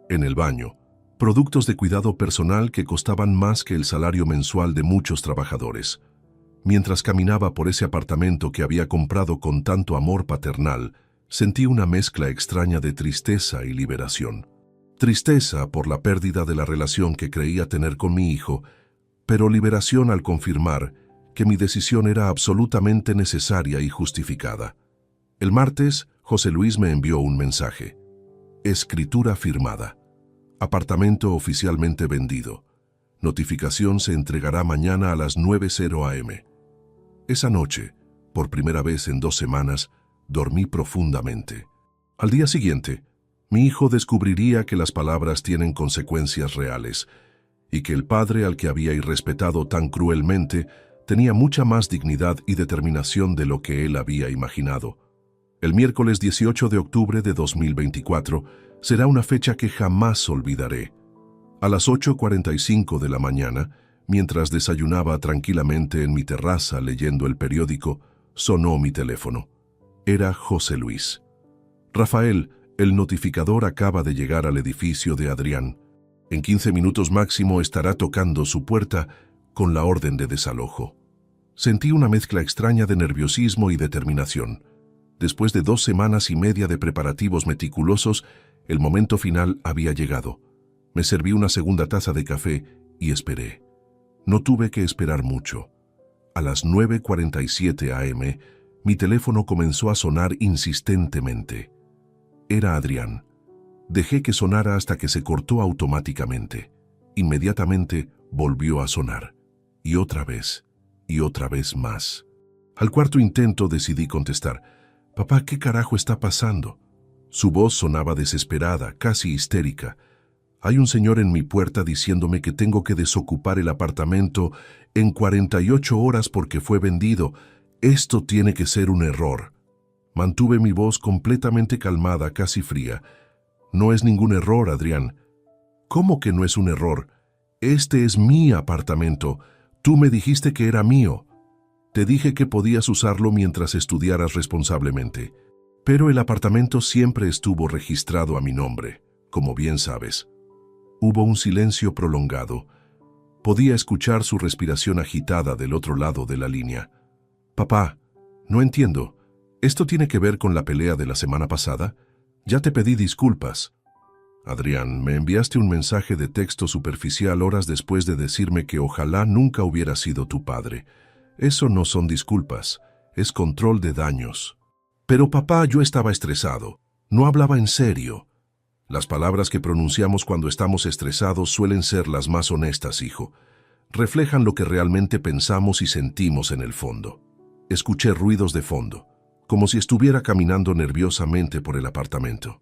En el baño, productos de cuidado personal que costaban más que el salario mensual de muchos trabajadores. Mientras caminaba por ese apartamento que había comprado con tanto amor paternal, sentí una mezcla extraña de tristeza y liberación. Tristeza por la pérdida de la relación que creía tener con mi hijo, pero liberación al confirmar que mi decisión era absolutamente necesaria y justificada. El martes, José Luis me envió un mensaje. Escritura firmada. Apartamento oficialmente vendido. Notificación se entregará mañana a las 9:00 am. Esa noche, por primera vez en 2 semanas, dormí profundamente. Al día siguiente, mi hijo descubriría que las palabras tienen consecuencias reales y que el padre al que había irrespetado tan cruelmente tenía mucha más dignidad y determinación de lo que él había imaginado. El miércoles 18 de octubre de 2024 será una fecha que jamás olvidaré. A las 8:45 de la mañana, mientras desayunaba tranquilamente en mi terraza leyendo el periódico, sonó mi teléfono. Era José Luis. Rafael, el notificador acaba de llegar al edificio de Adrián. En 15 minutos máximo estará tocando su puerta con la orden de desalojo. Sentí una mezcla extraña de nerviosismo y determinación. Después de 2 semanas y media de preparativos meticulosos, el momento final había llegado. Me serví una segunda taza de café y esperé. No tuve que esperar mucho. A las 9:47 am, mi teléfono comenzó a sonar insistentemente. Era Adrián. Dejé que sonara hasta que se cortó automáticamente. Inmediatamente volvió a sonar. Y otra vez más. Al cuarto intento decidí contestar. «Papá, ¿qué carajo está pasando?» Su voz sonaba desesperada, casi histérica. «Hay un señor en mi puerta diciéndome que tengo que desocupar el apartamento en 48 horas porque fue vendido. Esto tiene que ser un error». Mantuve mi voz completamente calmada, casi fría. «No es ningún error, Adrián». «¿Cómo que no es un error? Este es mi apartamento. Tú me dijiste que era mío. Te dije que podías usarlo mientras estudiaras responsablemente. Pero el apartamento siempre estuvo registrado a mi nombre, como bien sabes». Hubo un silencio prolongado. Podía escuchar su respiración agitada del otro lado de la línea. «Papá, no entiendo. ¿Esto tiene que ver con la pelea de la semana pasada? Ya te pedí disculpas». «Adrián, me enviaste un mensaje de texto superficial horas después de decirme que ojalá nunca hubiera sido tu padre. Eso no son disculpas, es control de daños». «Pero papá, yo estaba estresado. No hablaba en serio». «Las palabras que pronunciamos cuando estamos estresados suelen ser las más honestas, hijo. Reflejan lo que realmente pensamos y sentimos en el fondo». Escuché ruidos de fondo, como si estuviera caminando nerviosamente por el apartamento.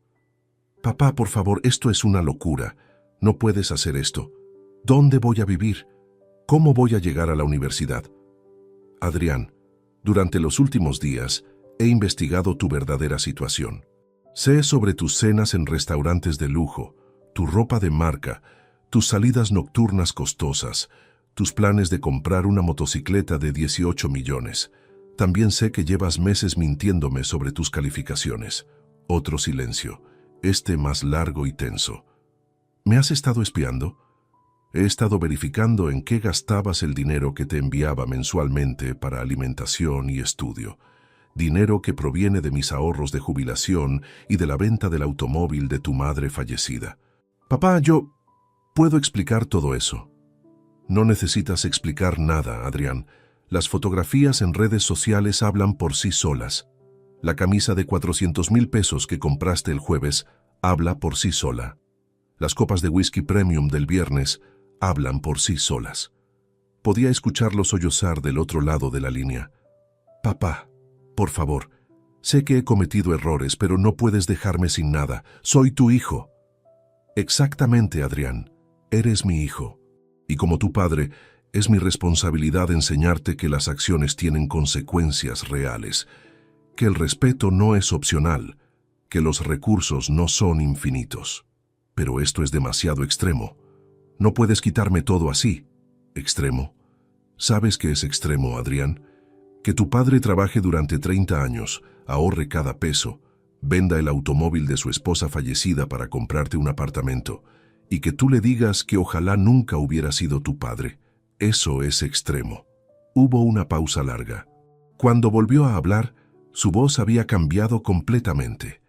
«Papá, por favor, esto es una locura. No puedes hacer esto. ¿Dónde voy a vivir? ¿Cómo voy a llegar a la universidad?» «Adrián, durante los últimos días he investigado tu verdadera situación. Sé sobre tus cenas en restaurantes de lujo, tu ropa de marca, tus salidas nocturnas costosas, tus planes de comprar una motocicleta de 18 millones. También sé que llevas meses mintiéndome sobre tus calificaciones». Otro silencio, este más largo y tenso. «¿Me has estado espiando?» He estado verificando en qué gastabas el dinero que te enviaba mensualmente para alimentación y estudio. Dinero que proviene de mis ahorros de jubilación y de la venta del automóvil de tu madre fallecida. Papá, yo puedo explicar todo eso. No necesitas explicar nada, Adrián. Las fotografías en redes sociales hablan por sí solas. La camisa de 400,000 pesos que compraste el jueves habla por sí sola. Las copas de whisky premium del viernes hablan por sí solas. Podía escucharlo sollozar del otro lado de la línea. Papá, por favor, sé que he cometido errores, pero no puedes dejarme sin nada. Soy tu hijo. Exactamente, Adrián. Eres mi hijo. Y como tu padre, es mi responsabilidad enseñarte que las acciones tienen consecuencias reales, que el respeto no es opcional, que los recursos no son infinitos. Pero esto es demasiado extremo. No puedes quitarme todo así. ¿Extremo? ¿Sabes qué es extremo, Adrián? Que tu padre trabaje durante 30 años, ahorre cada peso, venda el automóvil de su esposa fallecida para comprarte un apartamento, y que tú le digas que ojalá nunca hubiera sido tu padre. Eso es extremo. Hubo una pausa larga. Cuando volvió a hablar, su voz había cambiado completamente.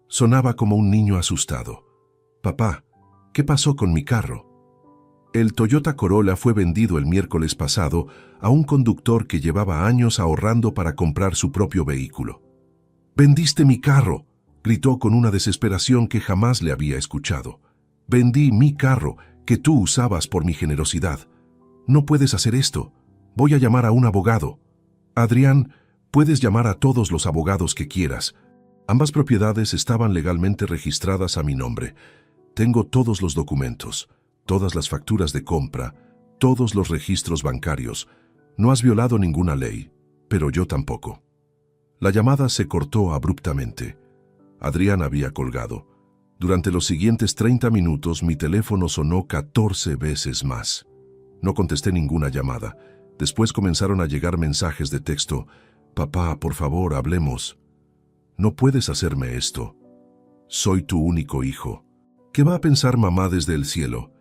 Sonaba como un niño asustado. Papá, ¿qué pasó con mi carro? El Toyota Corolla fue vendido el miércoles pasado a un conductor que llevaba años ahorrando para comprar su propio vehículo. «¡Vendiste mi carro!», gritó con una desesperación que jamás le había escuchado. «Vendí mi carro, que tú usabas por mi generosidad. No puedes hacer esto. Voy a llamar a un abogado». «Adrián, puedes llamar a todos los abogados que quieras. Ambas propiedades estaban legalmente registradas a mi nombre. Tengo todos los documentos, todas las facturas de compra, todos los registros bancarios. No has violado ninguna ley, pero yo tampoco». La llamada se cortó abruptamente. Adrián había colgado. Durante los siguientes 30 minutos mi teléfono sonó 14 veces más. No contesté ninguna llamada. Después comenzaron a llegar mensajes de texto. «Papá, por favor, hablemos». «No puedes hacerme esto. Soy tu único hijo. ¿Qué va a pensar mamá desde el cielo?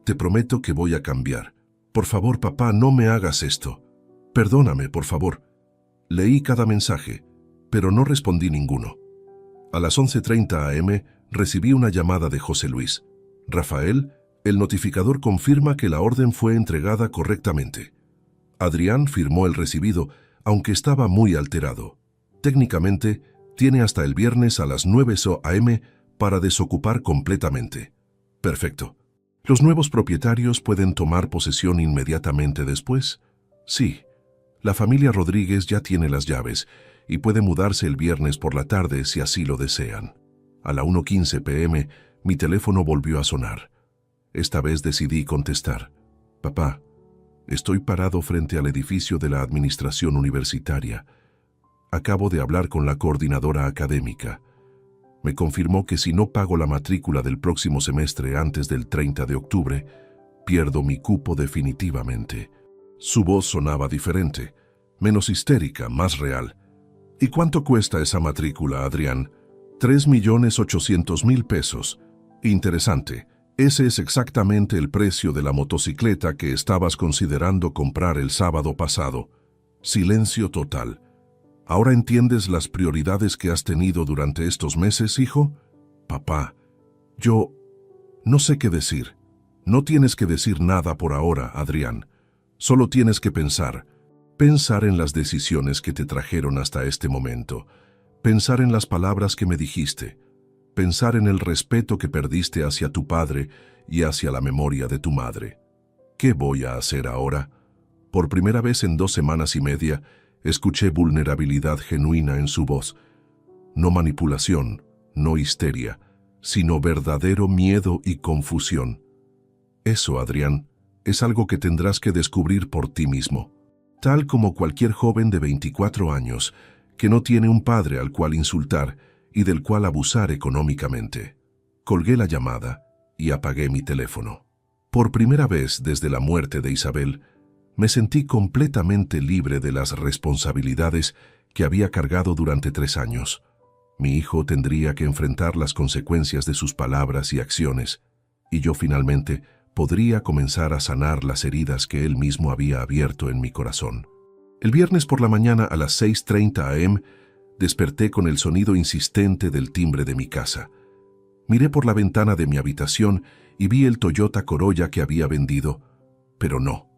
Te prometo que voy a cambiar. Por favor, papá, no me hagas esto. Perdóname, por favor». Leí cada mensaje, pero no respondí ninguno. A las 11:30 am recibí una llamada de José Luis. «Rafael, el notificador confirma que la orden fue entregada correctamente». Adrián firmó el recibido, aunque estaba muy alterado. Técnicamente, tiene hasta el viernes a las 9 am para desocupar completamente. Perfecto. ¿Los nuevos propietarios pueden tomar posesión inmediatamente después? Sí. La familia Rodríguez ya tiene las llaves y puede mudarse el viernes por la tarde si así lo desean. A la 1:15 p.m. mi teléfono volvió a sonar. Esta vez decidí contestar. «Papá, estoy parado frente al edificio de la administración universitaria. Acabo de hablar con la coordinadora académica. Me confirmó que si no pago la matrícula del próximo semestre antes del 30 de octubre, pierdo mi cupo definitivamente». Su voz sonaba diferente, menos histérica, más real. «¿Y cuánto cuesta esa matrícula, Adrián?» 3,800,000 pesos. Interesante. Ese es exactamente el precio de la motocicleta que estabas considerando comprar el sábado pasado. Silencio total. ¿Ahora entiendes las prioridades que has tenido durante estos meses, hijo? Papá, yo no sé qué decir. No tienes que decir nada por ahora, Adrián. Solo tienes que pensar en las decisiones que te trajeron hasta este momento, pensar en las palabras que me dijiste, pensar en el respeto que perdiste hacia tu padre y hacia la memoria de tu madre. ¿Qué voy a hacer ahora? Por primera vez en 2 semanas y media, escuché vulnerabilidad genuina en su voz. No manipulación, no histeria, sino verdadero miedo y confusión. Eso, Adrián, es algo que tendrás que descubrir por ti mismo. Tal como cualquier joven de 24 años que no tiene un padre al cual insultar y del cual abusar económicamente. Colgué la llamada y apagué mi teléfono. Por primera vez desde la muerte de Isabel, me sentí completamente libre de las responsabilidades que había cargado durante 3 años. Mi hijo tendría que enfrentar las consecuencias de sus palabras y acciones, y yo finalmente podría comenzar a sanar las heridas que él mismo había abierto en mi corazón. El viernes por la mañana a las 6:30 am, desperté con el sonido insistente del timbre de mi casa. Miré por la ventana de mi habitación y vi el Toyota Corolla que había vendido, pero no,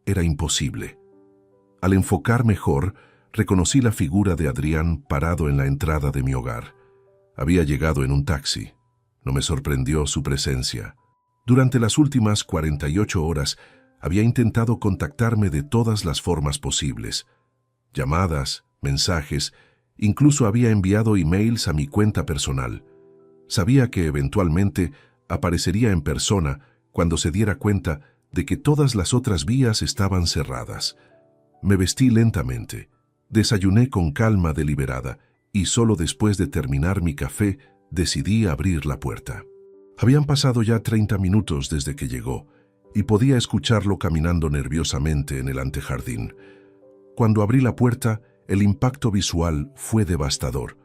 era imposible. Al enfocar mejor, reconocí la figura de Adrián parado en la entrada de mi hogar. Había llegado en un taxi. No me sorprendió su presencia. Durante las últimas 48 horas, había intentado contactarme de todas las formas posibles. Llamadas, mensajes, incluso había enviado emails a mi cuenta personal. Sabía que eventualmente aparecería en persona cuando se diera cuenta de que todas las otras vías estaban cerradas. Me vestí lentamente, desayuné con calma deliberada y solo después de terminar mi café decidí abrir la puerta. Habían pasado ya 30 minutos desde que llegó y podía escucharlo caminando nerviosamente en el antejardín. Cuando abrí la puerta, el impacto visual fue devastador.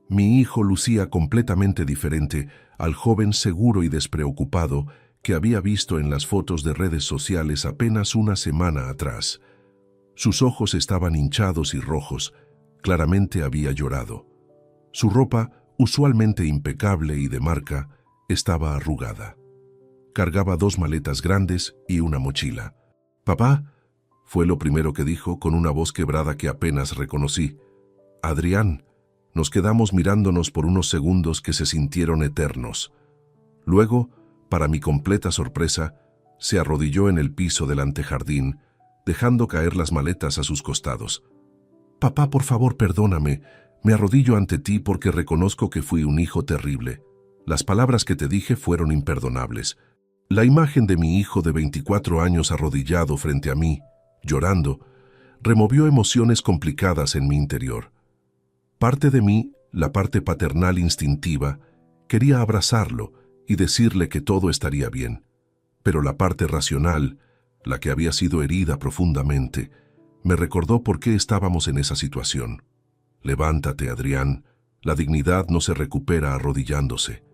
Mi hijo lucía completamente diferente al joven seguro y despreocupado que había visto en las fotos de redes sociales apenas una semana atrás. Sus ojos estaban hinchados y rojos, claramente había llorado. Su ropa, usualmente impecable y de marca, estaba arrugada. Cargaba 2 maletas grandes y una mochila. «Papá», fue lo primero que dijo con una voz quebrada que apenas reconocí. «Adrián». Nos quedamos mirándonos por unos segundos que se sintieron eternos. Luego, para mi completa sorpresa, se arrodilló en el piso del antejardín, dejando caer las maletas a sus costados. «Papá, por favor, perdóname. Me arrodillo ante ti porque reconozco que fui un hijo terrible. Las palabras que te dije fueron imperdonables». La imagen de mi hijo de 24 años arrodillado frente a mí, llorando, removió emociones complicadas en mi interior. Parte de mí, la parte paternal instintiva, quería abrazarlo y decirle que todo estaría bien. Pero la parte racional, la que había sido herida profundamente, me recordó por qué estábamos en esa situación. «Levántate, Adrián. La dignidad no se recupera arrodillándose».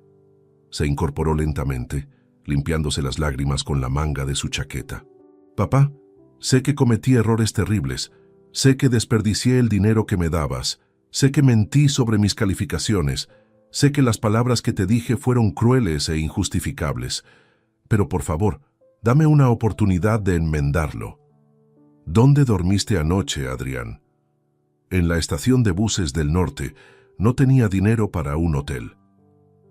Se incorporó lentamente, limpiándose las lágrimas con la manga de su chaqueta. «Papá, sé que cometí errores terribles. Sé que desperdicié el dinero que me dabas. Sé que mentí sobre mis calificaciones. Sé que las palabras que te dije fueron crueles e injustificables. Pero por favor, dame una oportunidad de enmendarlo». «¿Dónde dormiste anoche, Adrián?» «En la estación de buses del norte. No tenía dinero para un hotel».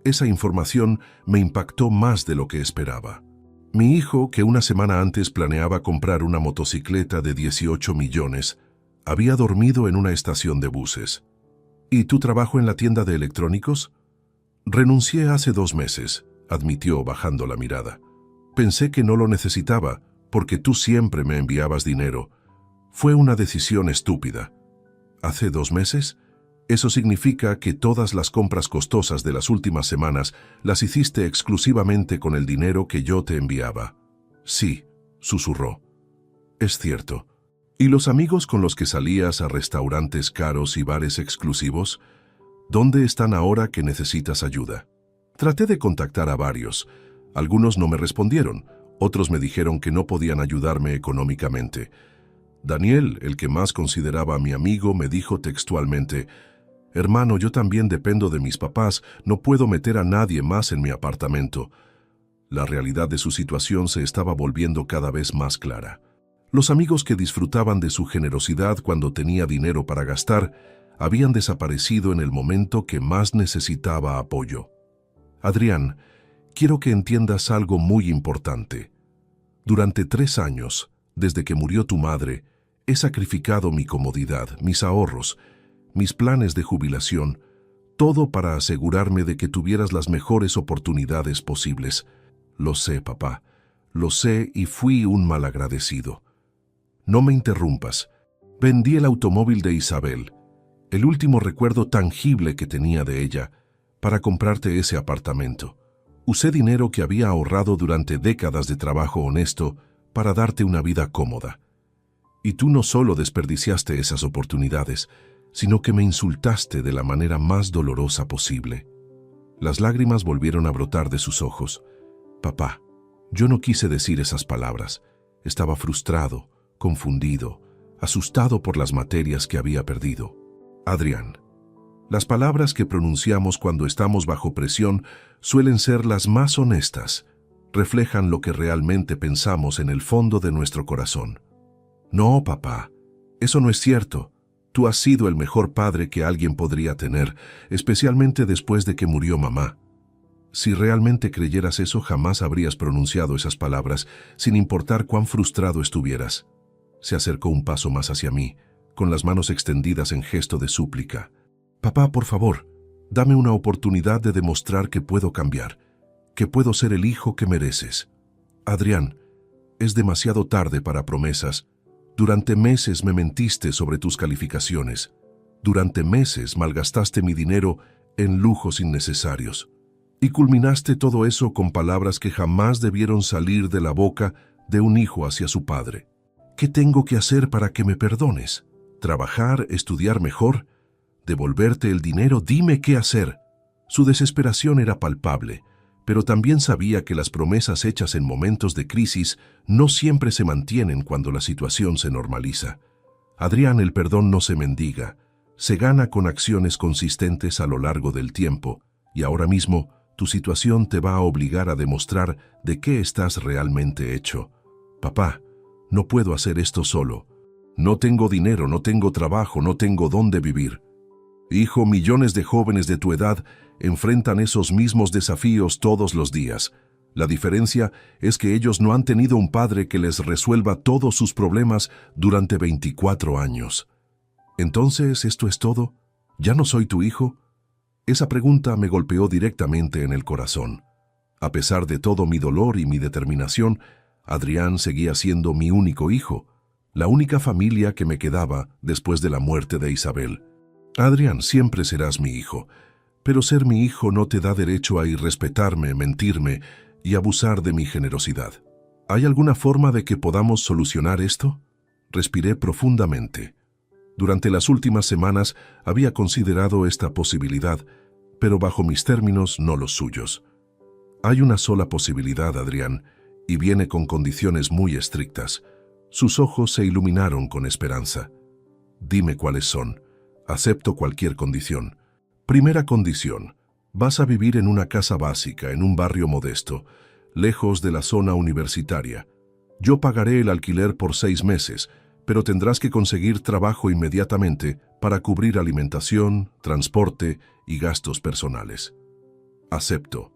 Esa información me impactó más de lo que esperaba. Mi hijo, que una semana antes planeaba comprar una motocicleta de 18 millones, había dormido en una estación de buses. «¿Y tu trabajo en la tienda de electrónicos?» «Renuncié hace 2 meses», admitió bajando la mirada. «Pensé que no lo necesitaba, porque tú siempre me enviabas dinero. Fue una decisión estúpida». «¿Hace 2 meses? Eso significa que todas las compras costosas de las últimas semanas las hiciste exclusivamente con el dinero que yo te enviaba». «Sí», susurró. «Es cierto». «¿Y los amigos con los que salías a restaurantes caros y bares exclusivos? ¿Dónde están ahora que necesitas ayuda?» Traté de contactar a varios. Algunos no me respondieron, otros me dijeron que no podían ayudarme económicamente. Daniel, el que más consideraba a mi amigo, me dijo textualmente: «Hermano, yo también dependo de mis papás, no puedo meter a nadie más en mi apartamento». La realidad de su situación se estaba volviendo cada vez más clara. Los amigos que disfrutaban de su generosidad cuando tenía dinero para gastar habían desaparecido en el momento que más necesitaba apoyo. «Adrián, quiero que entiendas algo muy importante. Durante 3 años, desde que murió tu madre, he sacrificado mi comodidad, mis ahorros, mis planes de jubilación, todo para asegurarme de que tuvieras las mejores oportunidades posibles. Lo sé, papá, lo sé y fui un malagradecido. No me interrumpas. Vendí el automóvil de Isabel, el último recuerdo tangible que tenía de ella, para comprarte ese apartamento. Usé dinero que había ahorrado durante décadas de trabajo honesto para darte una vida cómoda. Y tú no solo desperdiciaste esas oportunidades, sino que me insultaste de la manera más dolorosa posible». Las lágrimas volvieron a brotar de sus ojos. «Papá, Yo no quise decir esas palabras. Estaba frustrado, confundido, asustado por las materias que había perdido. Adrián, las palabras que pronunciamos cuando estamos bajo presión suelen ser las más honestas. Reflejan lo que realmente pensamos en el fondo de nuestro corazón. No, papá, eso no es cierto. Tú has sido el mejor padre que alguien podría tener, especialmente después de que murió mamá. Si realmente creyeras eso, jamás habrías pronunciado esas palabras, sin importar cuán frustrado estuvieras. Se acercó un paso más hacia mí, con las manos extendidas en gesto de súplica. Papá, por favor, dame una oportunidad de demostrar que puedo cambiar, que puedo ser el hijo que mereces. Adrián, es demasiado tarde para promesas. Durante meses me mentiste sobre tus calificaciones. Durante meses malgastaste mi dinero en lujos innecesarios. Y culminaste todo eso con palabras que jamás debieron salir de la boca de un hijo hacia su padre. ¿Qué tengo que hacer para que me perdones? ¿Trabajar, estudiar mejor? ¿Devolverte el dinero? Dime qué hacer. Su desesperación era palpable, pero también sabía que las promesas hechas en momentos de crisis no siempre se mantienen cuando la situación se normaliza. Adrián, el perdón no se mendiga, se gana con acciones consistentes a lo largo del tiempo, y ahora mismo tu situación te va a obligar a demostrar de qué estás realmente hecho. Papá, no puedo hacer esto solo. No tengo dinero, no tengo trabajo, no tengo dónde vivir. Hijo, millones de jóvenes de tu edad enfrentan esos mismos desafíos todos los días. La diferencia es que ellos no han tenido un padre que les resuelva todos sus problemas durante 24 años. Entonces, ¿esto es todo? ¿Ya no soy tu hijo? Esa pregunta me golpeó directamente en el corazón. A pesar de todo mi dolor y mi determinación, Adrián seguía siendo mi único hijo, la única familia que me quedaba después de la muerte de Isabel. Adrián, siempre serás mi hijo, pero ser mi hijo no te da derecho a irrespetarme, mentirme y abusar de mi generosidad. ¿Hay alguna forma de que podamos solucionar esto? Respiré profundamente. Durante las últimas semanas había considerado esta posibilidad, pero bajo mis términos, no los suyos. Hay una sola posibilidad, Adrián, y viene con condiciones muy estrictas. Sus ojos se iluminaron con esperanza. Dime cuáles son. Acepto cualquier condición. Primera condición. Vas a vivir en una casa básica, en un barrio modesto, lejos de la zona universitaria. Yo pagaré el alquiler por 6 meses, pero tendrás que conseguir trabajo inmediatamente para cubrir alimentación, transporte y gastos personales. Acepto.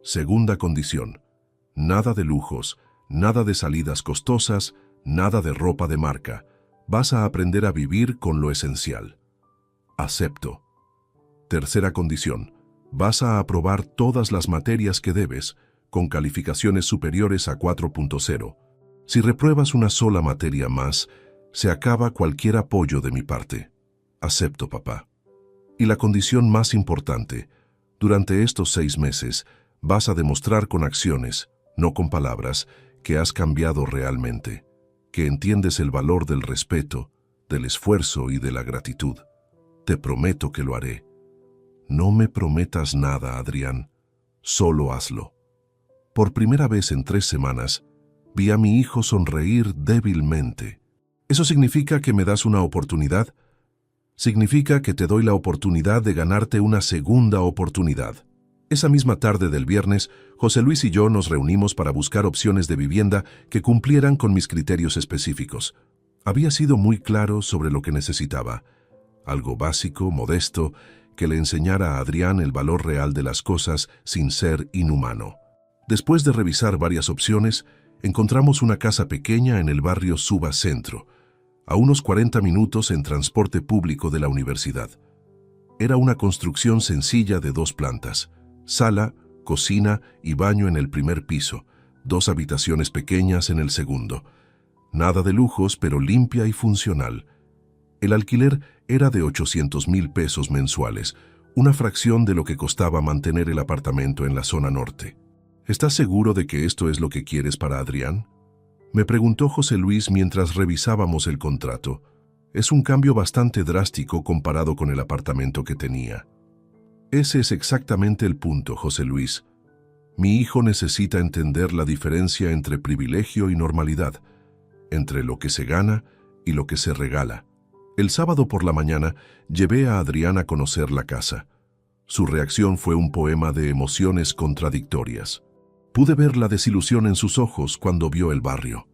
Segunda condición. Nada de lujos, nada de salidas costosas, nada de ropa de marca. Vas a aprender a vivir con lo esencial. Acepto. Tercera condición. Vas a aprobar todas las materias que debes, con calificaciones superiores a 4.0. Si repruebas una sola materia más, se acaba cualquier apoyo de mi parte. Acepto, papá. Y la condición más importante, durante estos 6 meses, vas a demostrar con acciones, no con palabras, que has cambiado realmente, que entiendes el valor del respeto, del esfuerzo y de la gratitud. Te prometo que lo haré. No me prometas nada, Adrián. Solo hazlo. Por primera vez en 3 semanas, vi a mi hijo sonreír débilmente. ¿Eso significa que me das una oportunidad? Significa que te doy la oportunidad de ganarte una segunda oportunidad. Esa misma tarde del viernes, José Luis y yo nos reunimos para buscar opciones de vivienda que cumplieran con mis criterios específicos. Había sido muy claro sobre lo que necesitaba. Algo básico, modesto, que le enseñara a Adrián el valor real de las cosas sin ser inhumano. Después de revisar varias opciones, encontramos una casa pequeña en el barrio Suba Centro, a unos 40 minutos en transporte público de la universidad. Era una construcción sencilla de 2 plantas, sala, cocina y baño en el primer piso, 2 habitaciones pequeñas en el segundo. Nada de lujos, pero limpia y funcional. El alquiler era de 800,000 pesos mensuales, una fracción de lo que costaba mantener el apartamento en la zona norte. ¿Estás seguro de que esto es lo que quieres para Adrián? Me preguntó José Luis mientras revisábamos el contrato. Es un cambio bastante drástico comparado con el apartamento que tenía. Ese es exactamente el punto, José Luis. Mi hijo necesita entender la diferencia entre privilegio y normalidad, entre lo que se gana y lo que se regala. El sábado por la mañana llevé a Adrián a conocer la casa. Su reacción fue un poema de emociones contradictorias. Pude ver la desilusión en sus ojos cuando vio el barrio.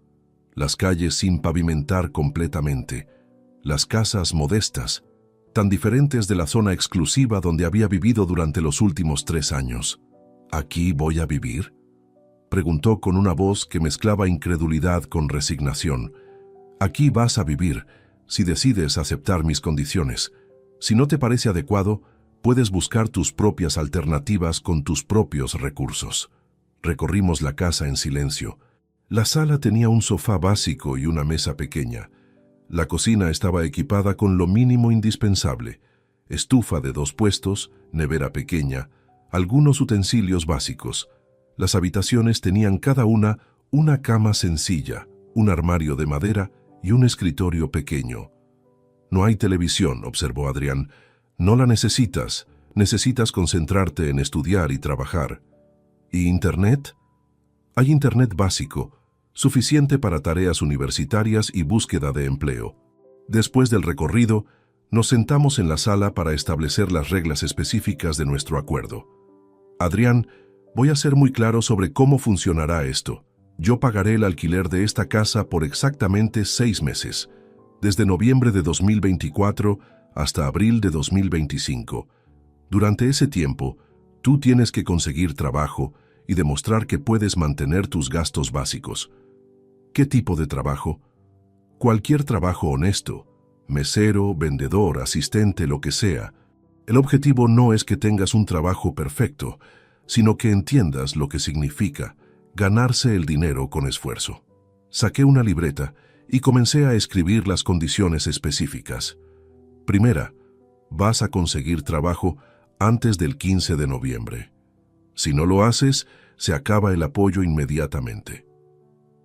Las calles sin pavimentar completamente, las casas modestas, tan diferentes de la zona exclusiva donde había vivido durante los últimos 3 años. ¿Aquí voy a vivir?, preguntó con una voz que mezclaba incredulidad con resignación. Aquí vas a vivir, si decides aceptar mis condiciones. Si no te parece adecuado, puedes buscar tus propias alternativas con tus propios recursos. Recorrimos la casa en silencio. La sala tenía un sofá básico y una mesa pequeña. La cocina estaba equipada con lo mínimo indispensable: estufa de 2 puestos, nevera pequeña, algunos utensilios básicos. Las habitaciones tenían cada una cama sencilla, un armario de madera y un escritorio pequeño. No hay televisión, observó Adrián. No la necesitas. Necesitas concentrarte en estudiar y trabajar. ¿Y internet? Hay internet básico, suficiente para tareas universitarias y búsqueda de empleo. Después del recorrido, nos sentamos en la sala para establecer las reglas específicas de nuestro acuerdo. Adrián, voy a ser muy claro sobre cómo funcionará esto. Yo pagaré el alquiler de esta casa por exactamente 6 meses, desde noviembre de 2024 hasta abril de 2025. Durante ese tiempo, tú tienes que conseguir trabajo y demostrar que puedes mantener tus gastos básicos. ¿Qué tipo de trabajo? Cualquier trabajo honesto, mesero, vendedor, asistente, lo que sea. El objetivo no es que tengas un trabajo perfecto, sino que entiendas lo que significa ganarse el dinero con esfuerzo. Saqué una libreta y comencé a escribir las condiciones específicas. Primera, vas a conseguir trabajo antes del 15 de noviembre. Si no lo haces, se acaba el apoyo inmediatamente.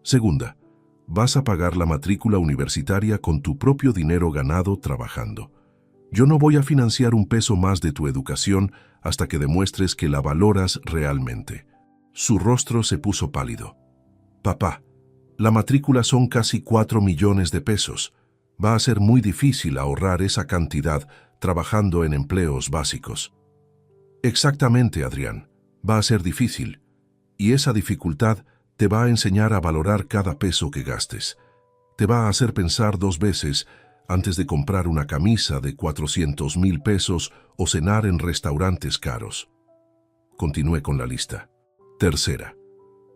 Segunda, vas a pagar la matrícula universitaria con tu propio dinero ganado trabajando. Yo no voy a financiar un peso más de tu educación hasta que demuestres que la valoras realmente. Su rostro se puso pálido. Papá, la matrícula son casi 4 millones de pesos. Va a ser muy difícil ahorrar esa cantidad trabajando en empleos básicos. Exactamente, Adrián. Va a ser difícil. Y esa dificultad te va a enseñar a valorar cada peso que gastes. Te va a hacer pensar 2 veces antes de comprar una camisa de 400,000 pesos o cenar en restaurantes caros. Continué con la lista. Tercera,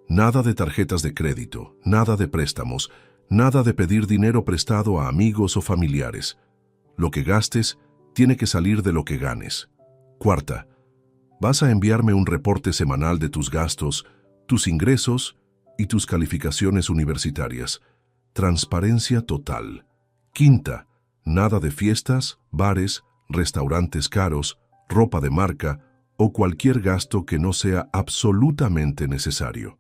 nada de tarjetas de crédito, nada de préstamos, nada de pedir dinero prestado a amigos o familiares. Lo que gastes tiene que salir de lo que ganes. Cuarta, vas a enviarme un reporte semanal de tus gastos, tus ingresos y tus calificaciones universitarias. Transparencia total. Quinta, nada de fiestas, bares, restaurantes caros, ropa de marca o cualquier gasto que no sea absolutamente necesario.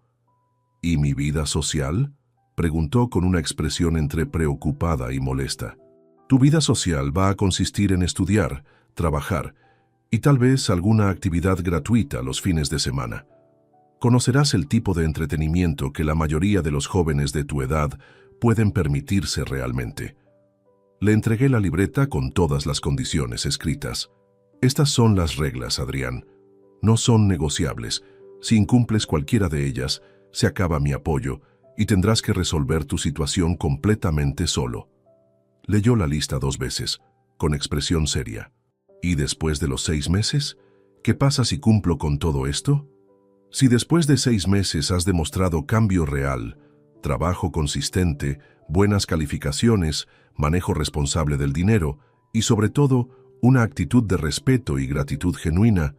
¿Y mi vida social?, preguntó con una expresión entre preocupada y molesta. Tu vida social va a consistir en estudiar, trabajar y tal vez alguna actividad gratuita los fines de semana. Conocerás el tipo de entretenimiento que la mayoría de los jóvenes de tu edad pueden permitirse realmente. Le entregué la libreta con todas las condiciones escritas. Estas son las reglas, Adrián. No son negociables. Si incumples cualquiera de ellas, se acaba mi apoyo y tendrás que resolver tu situación completamente solo. Leyó la lista 2 veces, con expresión seria. ¿Y después de los 6 meses? ¿Qué pasa si cumplo con todo esto? Si después de 6 meses has demostrado cambio real, trabajo consistente, buenas calificaciones, manejo responsable del dinero y, sobre todo, una actitud de respeto y gratitud genuina,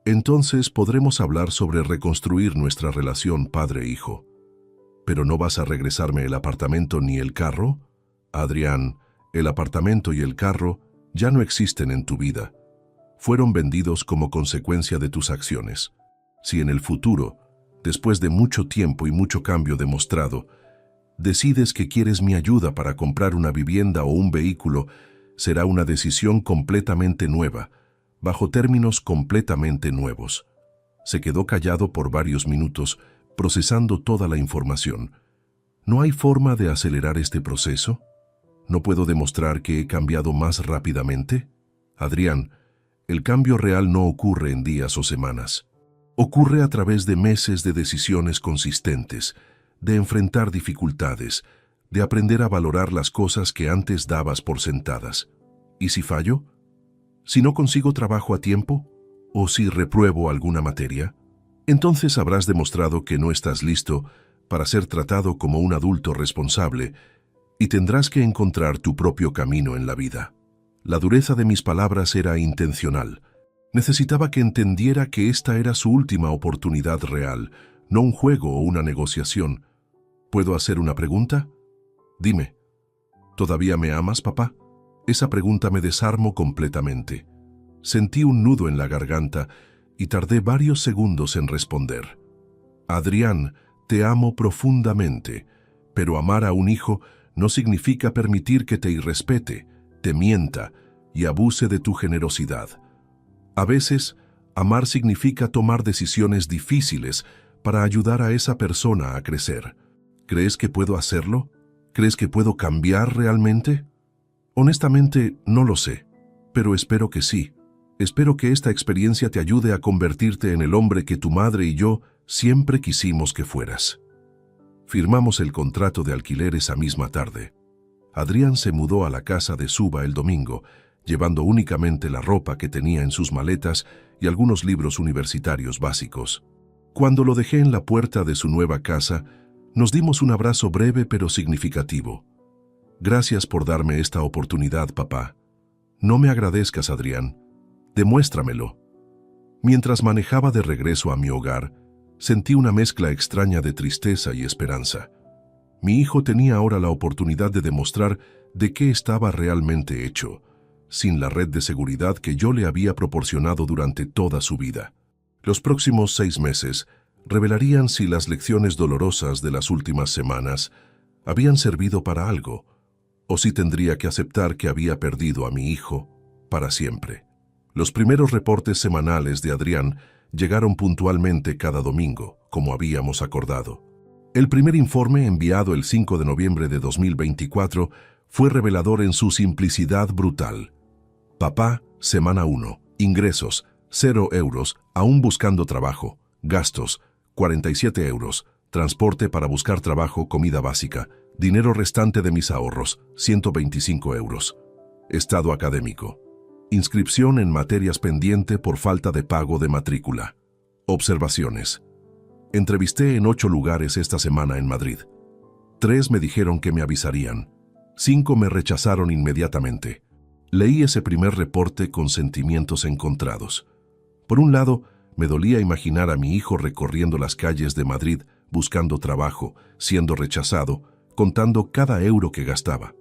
entonces podremos hablar sobre reconstruir nuestra relación padre-hijo. ¿Pero no vas a regresarme el apartamento ni el carro? Adrián, el apartamento y el carro ya no existen en tu vida. Fueron vendidos como consecuencia de tus acciones. Si en el futuro, después de mucho tiempo y mucho cambio demostrado, decides que quieres mi ayuda para comprar una vivienda o un vehículo, será una decisión completamente nueva, bajo términos completamente nuevos. Se quedó callado por varios minutos, procesando toda la información. ¿No hay forma de acelerar este proceso? ¿No puedo demostrar que he cambiado más rápidamente? Adrián, el cambio real no ocurre en días o semanas. Ocurre a través de meses de decisiones consistentes, de enfrentar dificultades, de aprender a valorar las cosas que antes dabas por sentadas. ¿Y si fallo? ¿Si no consigo trabajo a tiempo? ¿O si repruebo alguna materia? Entonces habrás demostrado que no estás listo para ser tratado como un adulto responsable y tendrás que encontrar tu propio camino en la vida. La dureza de mis palabras era intencional. Necesitaba que entendiera que esta era su última oportunidad real, no un juego o una negociación. ¿Puedo hacer una pregunta? Dime, ¿todavía me amas, papá? Esa pregunta me desarmó completamente. Sentí un nudo en la garganta y tardé varios segundos en responder. Adrián, te amo profundamente, pero amar a un hijo no significa permitir que te irrespete, te mienta y abuse de tu generosidad. A veces, amar significa tomar decisiones difíciles para ayudar a esa persona a crecer. ¿Crees que puedo hacerlo? ¿Crees que puedo cambiar realmente? Honestamente, no lo sé, pero espero que sí. Espero que esta experiencia te ayude a convertirte en el hombre que tu madre y yo siempre quisimos que fueras. Firmamos el contrato de alquiler esa misma tarde. Adrián se mudó a la casa de Suba el domingo, llevando únicamente la ropa que tenía en sus maletas y algunos libros universitarios básicos. Cuando lo dejé en la puerta de su nueva casa, nos dimos un abrazo breve pero significativo. Gracias por darme esta oportunidad, papá. No me agradezcas, Adrián. Demuéstramelo. Mientras manejaba de regreso a mi hogar, sentí una mezcla extraña de tristeza y esperanza. Mi hijo tenía ahora la oportunidad de demostrar de qué estaba realmente hecho, sin la red de seguridad que yo le había proporcionado durante toda su vida. Los próximos 6 meses revelarían si las lecciones dolorosas de las últimas semanas habían servido para algo, o si tendría que aceptar que había perdido a mi hijo para siempre. Los primeros reportes semanales de Adrián llegaron puntualmente cada domingo, como habíamos acordado. El primer informe, enviado el 5 de noviembre de 2024, fue revelador en su simplicidad brutal. Papá, semana 1. Ingresos, 0 euros, aún buscando trabajo. Gastos, 47 euros. Transporte para buscar trabajo, comida básica. Dinero restante de mis ahorros, 125 euros. Estado académico. Inscripción en materias pendiente por falta de pago de matrícula. Observaciones. Entrevisté en 8 lugares esta semana en Madrid. 3 me dijeron que me avisarían. 5 me rechazaron inmediatamente. Leí ese primer reporte con sentimientos encontrados. Por un lado, me dolía imaginar a mi hijo recorriendo las calles de Madrid buscando trabajo, siendo rechazado, contando cada euro que gastaba.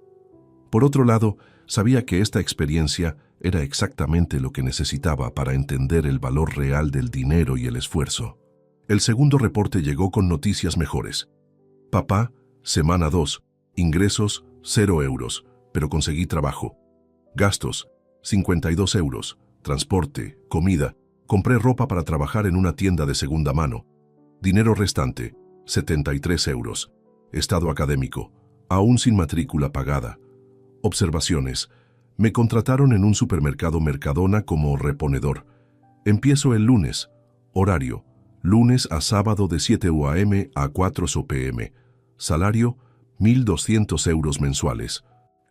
Por otro lado, sabía que esta experiencia era exactamente lo que necesitaba para entender el valor real del dinero y el esfuerzo. El segundo reporte llegó con noticias mejores. Papá, semana 2, ingresos 0 euros, pero conseguí trabajo. Gastos, 52 euros, transporte, comida, compré ropa para trabajar en una tienda de segunda mano. Dinero restante, 73 euros. Estado académico, aún sin matrícula pagada. Observaciones. Me contrataron en un supermercado Mercadona como reponedor. Empiezo el lunes. Horario. Lunes a sábado de 7 a.m. a 4 p.m. Salario, 1.200 euros mensuales.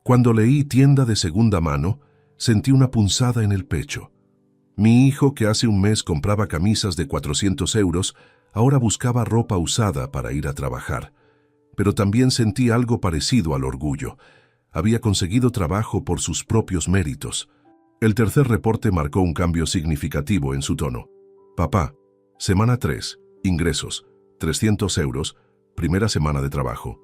Cuando leí tienda de segunda mano, sentí una punzada en el pecho. Mi hijo, que hace un mes compraba camisas de 400 euros, ahora buscaba ropa usada para ir a trabajar. Pero también sentí algo parecido al orgullo. Había conseguido trabajo por sus propios méritos. El tercer reporte marcó un cambio significativo en su tono. Papá, semana 3, ingresos, 300 euros, primera semana de trabajo.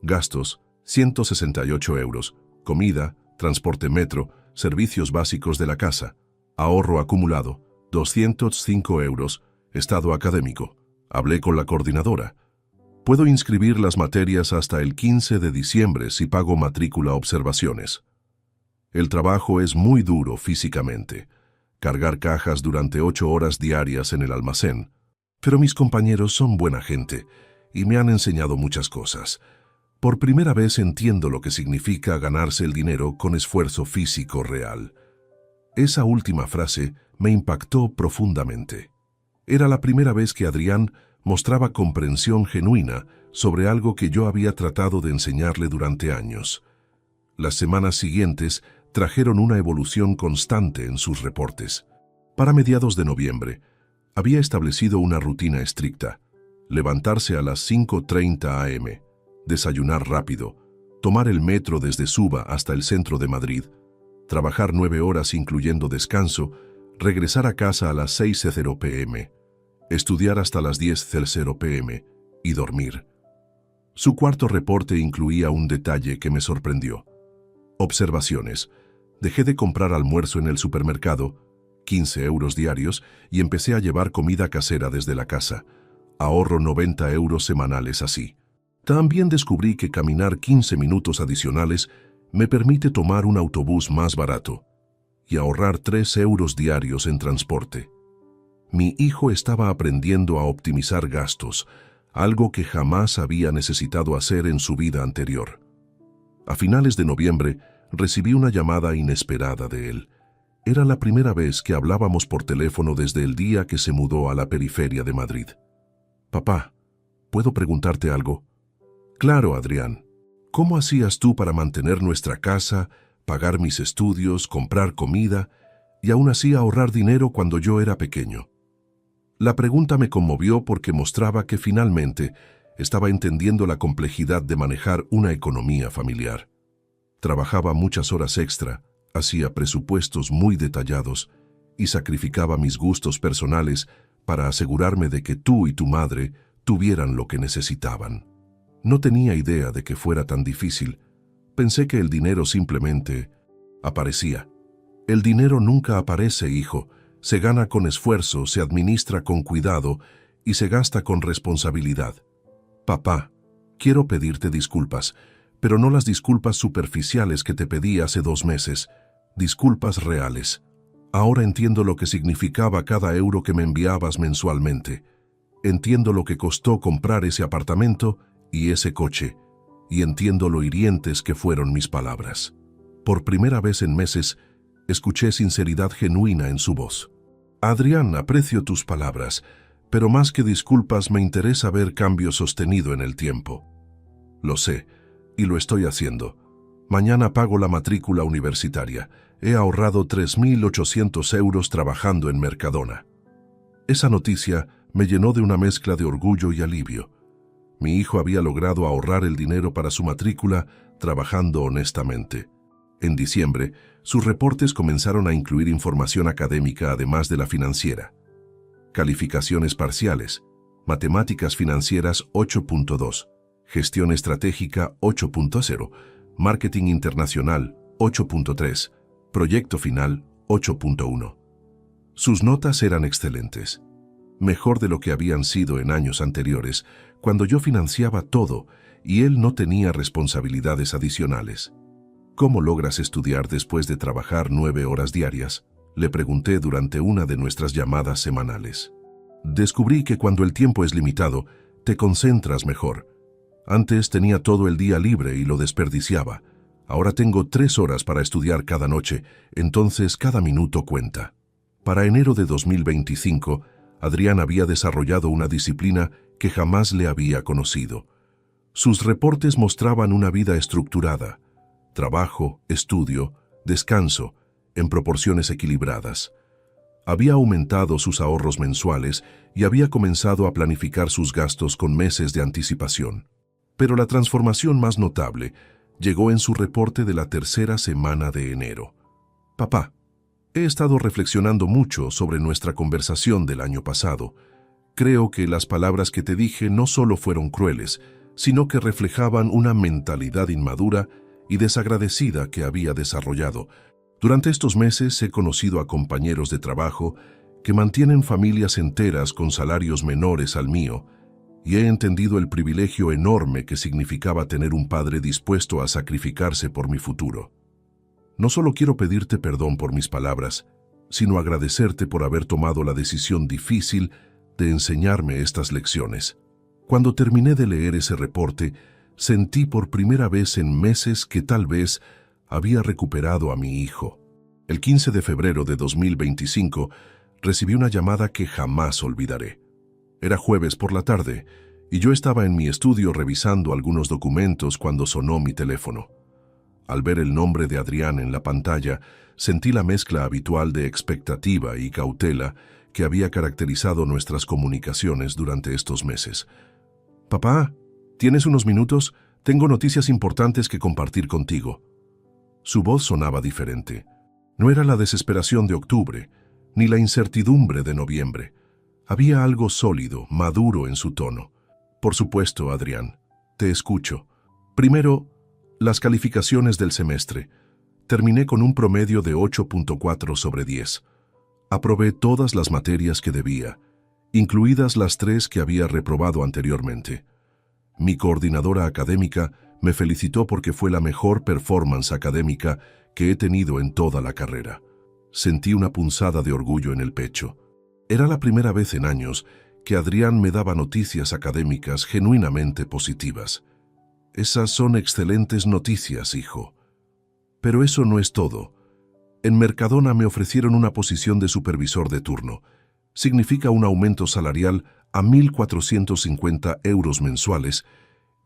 Gastos, 168 euros, comida, transporte metro, servicios básicos de la casa. Ahorro acumulado, 205 euros, estado académico. Hablé con la coordinadora. Puedo inscribir las materias hasta el 15 de diciembre si pago matrícula observaciones. El trabajo es muy duro físicamente. cargar cajas durante 8 horas diarias en el almacén. Pero mis compañeros son buena gente y me han enseñado muchas cosas. Por primera vez entiendo lo que significa ganarse el dinero con esfuerzo físico real. Esa última frase me impactó profundamente. Era la primera vez que Adrián mostraba comprensión genuina sobre algo que yo había tratado de enseñarle durante años. Las semanas siguientes trajeron una evolución constante en sus reportes. Para mediados de noviembre, había establecido una rutina estricta: levantarse a las 5:30 am, desayunar rápido, tomar el metro desde Suba hasta el centro de Madrid, trabajar 9 horas incluyendo descanso, regresar a casa a las 6:00 pm, estudiar hasta las 10:00 pm y dormir. Su cuarto reporte incluía un detalle que me sorprendió. Observaciones. Dejé de comprar almuerzo en el supermercado, 15 euros diarios, y empecé a llevar comida casera desde la casa. Ahorro 90 euros semanales así. También descubrí que caminar 15 minutos adicionales me permite tomar un autobús más barato y ahorrar 3 euros diarios en transporte. Mi hijo estaba aprendiendo a optimizar gastos, algo que jamás había necesitado hacer en su vida anterior. A finales de noviembre, recibí una llamada inesperada de él. Era la primera vez que hablábamos por teléfono desde el día que se mudó a la periferia de Madrid. «Papá, ¿puedo preguntarte algo?» «Claro, Adrián. ¿Cómo hacías tú para mantener nuestra casa, pagar mis estudios, comprar comida y aún así ahorrar dinero cuando yo era pequeño?» La pregunta me conmovió porque mostraba que finalmente estaba entendiendo la complejidad de manejar una economía familiar. Trabajaba muchas horas extra, hacía presupuestos muy detallados y sacrificaba mis gustos personales para asegurarme de que tú y tu madre tuvieran lo que necesitaban. No tenía idea de que fuera tan difícil. Pensé que el dinero simplemente aparecía. El dinero nunca aparece, hijo. Se gana con esfuerzo, se administra con cuidado y se gasta con responsabilidad. Papá, quiero pedirte disculpas, pero no las disculpas superficiales que te pedí hace 2 meses. Disculpas reales. Ahora entiendo lo que significaba cada euro que me enviabas mensualmente. Entiendo lo que costó comprar ese apartamento y ese coche, y entiendo lo hirientes que fueron mis palabras. Por primera vez en meses, escuché sinceridad genuina en su voz. Adrián, aprecio tus palabras, pero más que disculpas me interesa ver cambio sostenido en el tiempo. Lo sé, y lo estoy haciendo. Mañana pago la matrícula universitaria. He ahorrado 3.800 euros trabajando en Mercadona. Esa noticia me llenó de una mezcla de orgullo y alivio. Mi hijo había logrado ahorrar el dinero para su matrícula trabajando honestamente. En diciembre, sus reportes comenzaron a incluir información académica además de la financiera. Calificaciones parciales, matemáticas financieras 8.2, gestión estratégica 8.0, marketing internacional 8.3, proyecto final 8.1. Sus notas eran excelentes, mejor de lo que habían sido en años anteriores, cuando yo financiaba todo y él no tenía responsabilidades adicionales. ¿Cómo logras estudiar después de trabajar 9 horas diarias?, le pregunté durante una de nuestras llamadas semanales. Descubrí que cuando el tiempo es limitado, te concentras mejor. Antes tenía todo el día libre y lo desperdiciaba. Ahora tengo 3 horas para estudiar cada noche, entonces cada minuto cuenta. Para enero de 2025, Adrián había desarrollado una disciplina que jamás le había conocido. Sus reportes mostraban una vida estructurada: trabajo, estudio, descanso, en proporciones equilibradas. Había aumentado sus ahorros mensuales y había comenzado a planificar sus gastos con meses de anticipación. Pero la transformación más notable llegó en su reporte de la 3ª semana de enero. Papá, he estado reflexionando mucho sobre nuestra conversación del año pasado. Creo que las palabras que te dije no solo fueron crueles, sino que reflejaban una mentalidad inmadura y desagradecida que había desarrollado. Durante estos meses he conocido a compañeros de trabajo que mantienen familias enteras con salarios menores al mío, y he entendido el privilegio enorme que significaba tener un padre dispuesto a sacrificarse por mi futuro. No solo quiero pedirte perdón por mis palabras, sino agradecerte por haber tomado la decisión difícil de enseñarme estas lecciones. Cuando terminé de leer ese reporte, sentí por primera vez en meses que tal vez había recuperado a mi hijo. El 15 de febrero de 2025 recibí una llamada que jamás olvidaré. Era jueves por la tarde y yo estaba en mi estudio revisando algunos documentos cuando sonó mi teléfono. Al ver el nombre de Adrián en la pantalla, sentí la mezcla habitual de expectativa y cautela que había caracterizado nuestras comunicaciones durante estos meses. «Papá, ¿tienes unos minutos? Tengo noticias importantes que compartir contigo». Su voz sonaba diferente. No era la desesperación de octubre, ni la incertidumbre de noviembre. Había algo sólido, maduro en su tono. «Por supuesto, Adrián. Te escucho. Primero, las calificaciones del semestre. Terminé con un promedio de 8.4 sobre 10. Aprobé todas las materias que debía, incluidas las 3 que había reprobado anteriormente. Mi coordinadora académica me felicitó porque fue la mejor performance académica que he tenido en toda la carrera. Sentí una punzada de orgullo en el pecho. Era la primera vez en años que Adrián me daba noticias académicas genuinamente positivas. «Esas son excelentes noticias, hijo». Pero eso no es todo. En Mercadona me ofrecieron una posición de supervisor de turno. Significa un aumento salarial a 1.450 euros mensuales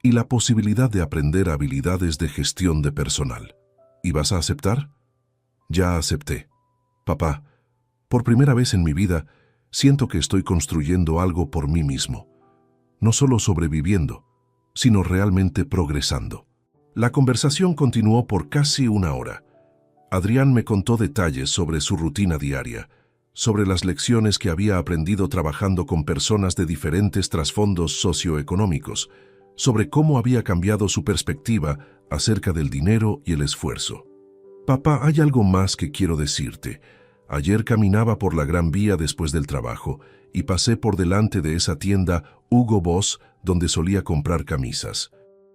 y la posibilidad de aprender habilidades de gestión de personal. ¿Y vas a aceptar? Ya acepté. Papá, por primera vez en mi vida, siento que estoy construyendo algo por mí mismo. No solo sobreviviendo, sino realmente progresando. La conversación continuó por casi una hora. Adrián me contó detalles sobre su rutina diaria, sobre las lecciones que había aprendido trabajando con personas de diferentes trasfondos socioeconómicos, sobre cómo había cambiado su perspectiva acerca del dinero y el esfuerzo. «Papá, hay algo más que quiero decirte. Ayer caminaba por la Gran Vía después del trabajo y pasé por delante de esa tienda Hugo Boss donde solía comprar camisas.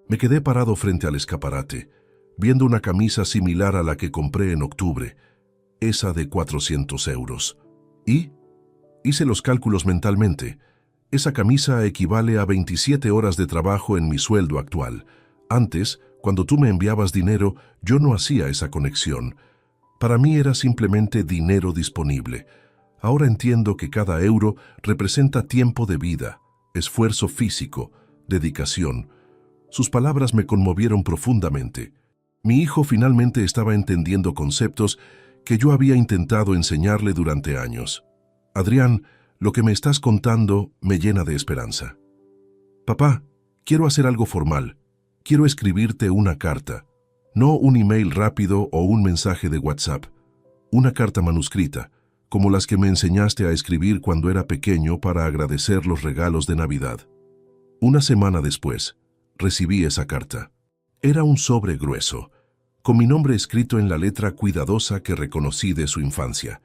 Me quedé parado frente al escaparate, viendo una camisa similar a la que compré en octubre, esa de 400 euros. Y hice los cálculos mentalmente. Esa camisa equivale a 27 horas de trabajo en mi sueldo actual. Antes, cuando tú me enviabas dinero, yo no hacía esa conexión. Para mí era simplemente dinero disponible. Ahora entiendo que cada euro representa tiempo de vida, esfuerzo físico, dedicación». Sus palabras me conmovieron profundamente. Mi hijo finalmente estaba entendiendo conceptos que yo había intentado enseñarle durante años. «Adrián, lo que me estás contando me llena de esperanza». «Papá, quiero hacer algo formal. Quiero escribirte una carta. No un email rápido o un mensaje de WhatsApp. Una carta manuscrita, como las que me enseñaste a escribir cuando era pequeño para agradecer los regalos de Navidad». Una semana después, recibí esa carta. Era un sobre grueso, con mi nombre escrito en la letra cuidadosa que reconocí de su infancia.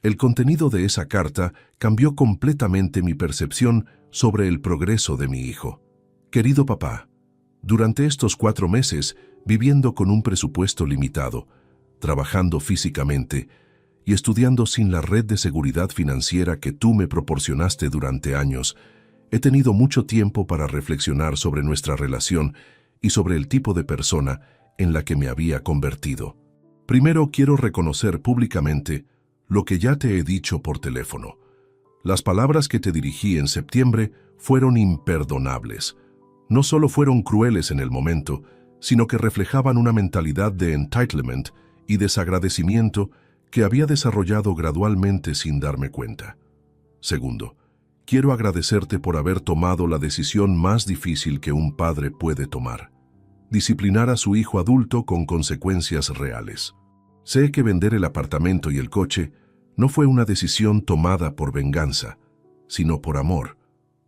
El contenido de esa carta cambió completamente mi percepción sobre el progreso de mi hijo. «Querido papá, durante estos 4 meses, viviendo con un presupuesto limitado, trabajando físicamente y estudiando sin la red de seguridad financiera que tú me proporcionaste durante años, he tenido mucho tiempo para reflexionar sobre nuestra relación y sobre el tipo de persona en la que me había convertido. Primero quiero reconocer públicamente lo que ya te he dicho por teléfono. Las palabras que te dirigí en septiembre fueron imperdonables. No solo fueron crueles en el momento, sino que reflejaban una mentalidad de entitlement y desagradecimiento que había desarrollado gradualmente sin darme cuenta. Segundo, quiero agradecerte por haber tomado la decisión más difícil que un padre puede tomar: disciplinar a su hijo adulto con consecuencias reales. Sé que vender el apartamento y el coche no fue una decisión tomada por venganza, sino por amor.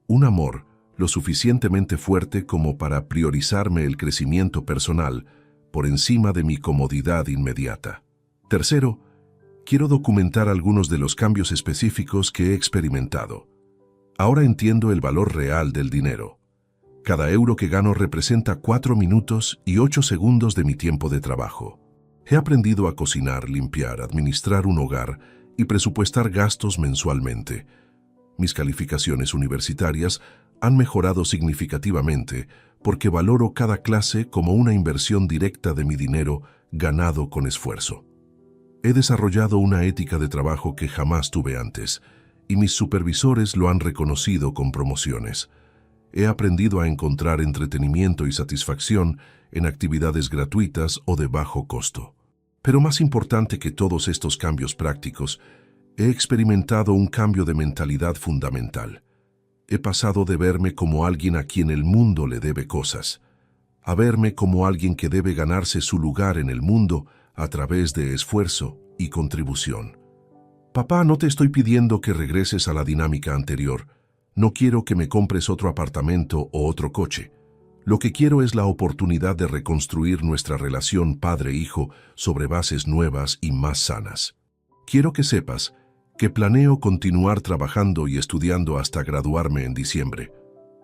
Un amor lo suficientemente fuerte como para priorizarme el crecimiento personal por encima de mi comodidad inmediata. Tercero, quiero documentar algunos de los cambios específicos que he experimentado. Ahora entiendo el valor real del dinero. Cada euro que gano representa 4 minutos y 8 segundos de mi tiempo de trabajo. He aprendido a cocinar, limpiar, administrar un hogar y presupuestar gastos mensualmente. Mis calificaciones universitarias han mejorado significativamente porque valoro cada clase como una inversión directa de mi dinero ganado con esfuerzo. He desarrollado una ética de trabajo que jamás tuve antes, y mis supervisores lo han reconocido con promociones. He aprendido a encontrar entretenimiento y satisfacción en actividades gratuitas o de bajo costo. Pero más importante que todos estos cambios prácticos, he experimentado un cambio de mentalidad fundamental. He pasado de verme como alguien a quien el mundo le debe cosas, a verme como alguien que debe ganarse su lugar en el mundo a través de esfuerzo y contribución. Papá, no te estoy pidiendo que regreses a la dinámica anterior. No quiero que me compres otro apartamento o otro coche. Lo que quiero es la oportunidad de reconstruir nuestra relación padre-hijo sobre bases nuevas y más sanas. Quiero que sepas que planeo continuar trabajando y estudiando hasta graduarme en diciembre.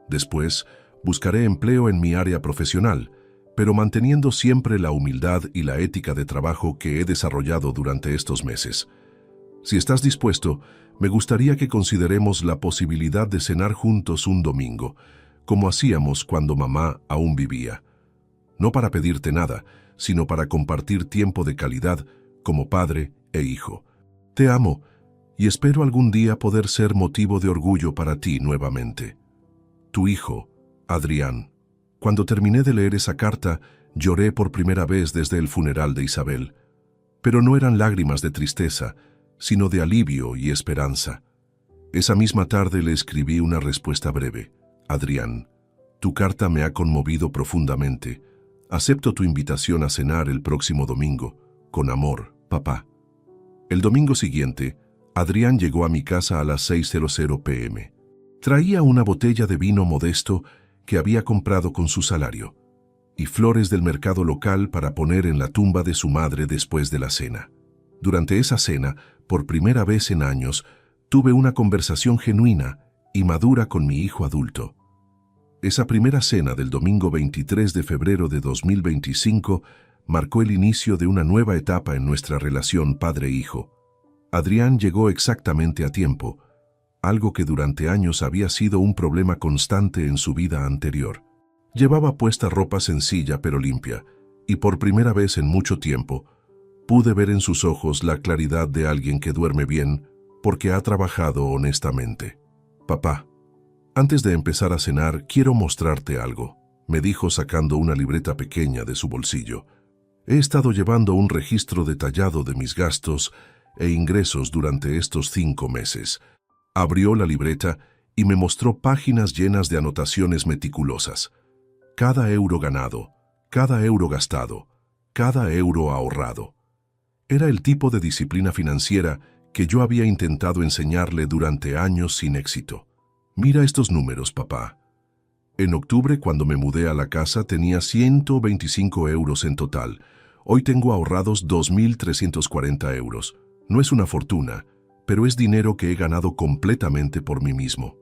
Después, buscaré empleo en mi área profesional, pero manteniendo siempre la humildad y la ética de trabajo que he desarrollado durante estos meses. Si estás dispuesto, me gustaría que consideremos la posibilidad de cenar juntos un domingo, como hacíamos cuando mamá aún vivía. No para pedirte nada, sino para compartir tiempo de calidad como padre e hijo. Te amo y espero algún día poder ser motivo de orgullo para ti nuevamente. Tu hijo, Adrián. Cuando terminé de leer esa carta, lloré por primera vez desde el funeral de Isabel. Pero no eran lágrimas de tristeza, sino de alivio y esperanza. Esa misma tarde le escribí una respuesta breve. Adrián, tu carta me ha conmovido profundamente. Acepto tu invitación a cenar el próximo domingo. Con amor, papá. El domingo siguiente, Adrián llegó a mi casa a las 6:00 p.m. Traía una botella de vino modesto que había comprado con su salario y flores del mercado local para poner en la tumba de su madre después de la cena. Durante esa cena, por primera vez en años, tuve una conversación genuina y madura con mi hijo adulto. Esa primera cena del domingo 23 de febrero de 2025 marcó el inicio de una nueva etapa en nuestra relación padre-hijo. Adrián llegó exactamente a tiempo, algo que durante años había sido un problema constante en su vida anterior. Llevaba puesta ropa sencilla pero limpia, y por primera vez en mucho tiempo, pude ver en sus ojos la claridad de alguien que duerme bien porque ha trabajado honestamente. Papá, antes de empezar a cenar, quiero mostrarte algo, me dijo sacando una libreta pequeña de su bolsillo. He estado llevando un registro detallado de mis gastos e ingresos durante estos 5 meses. Abrió la libreta y me mostró páginas llenas de anotaciones meticulosas. Cada euro ganado, cada euro gastado, cada euro ahorrado. Era el tipo de disciplina financiera que yo había intentado enseñarle durante años sin éxito. Mira estos números, papá. En octubre, cuando me mudé a la casa, tenía 125 euros en total. Hoy tengo ahorrados 2.340 euros. No es una fortuna, pero es dinero que he ganado completamente por mí mismo.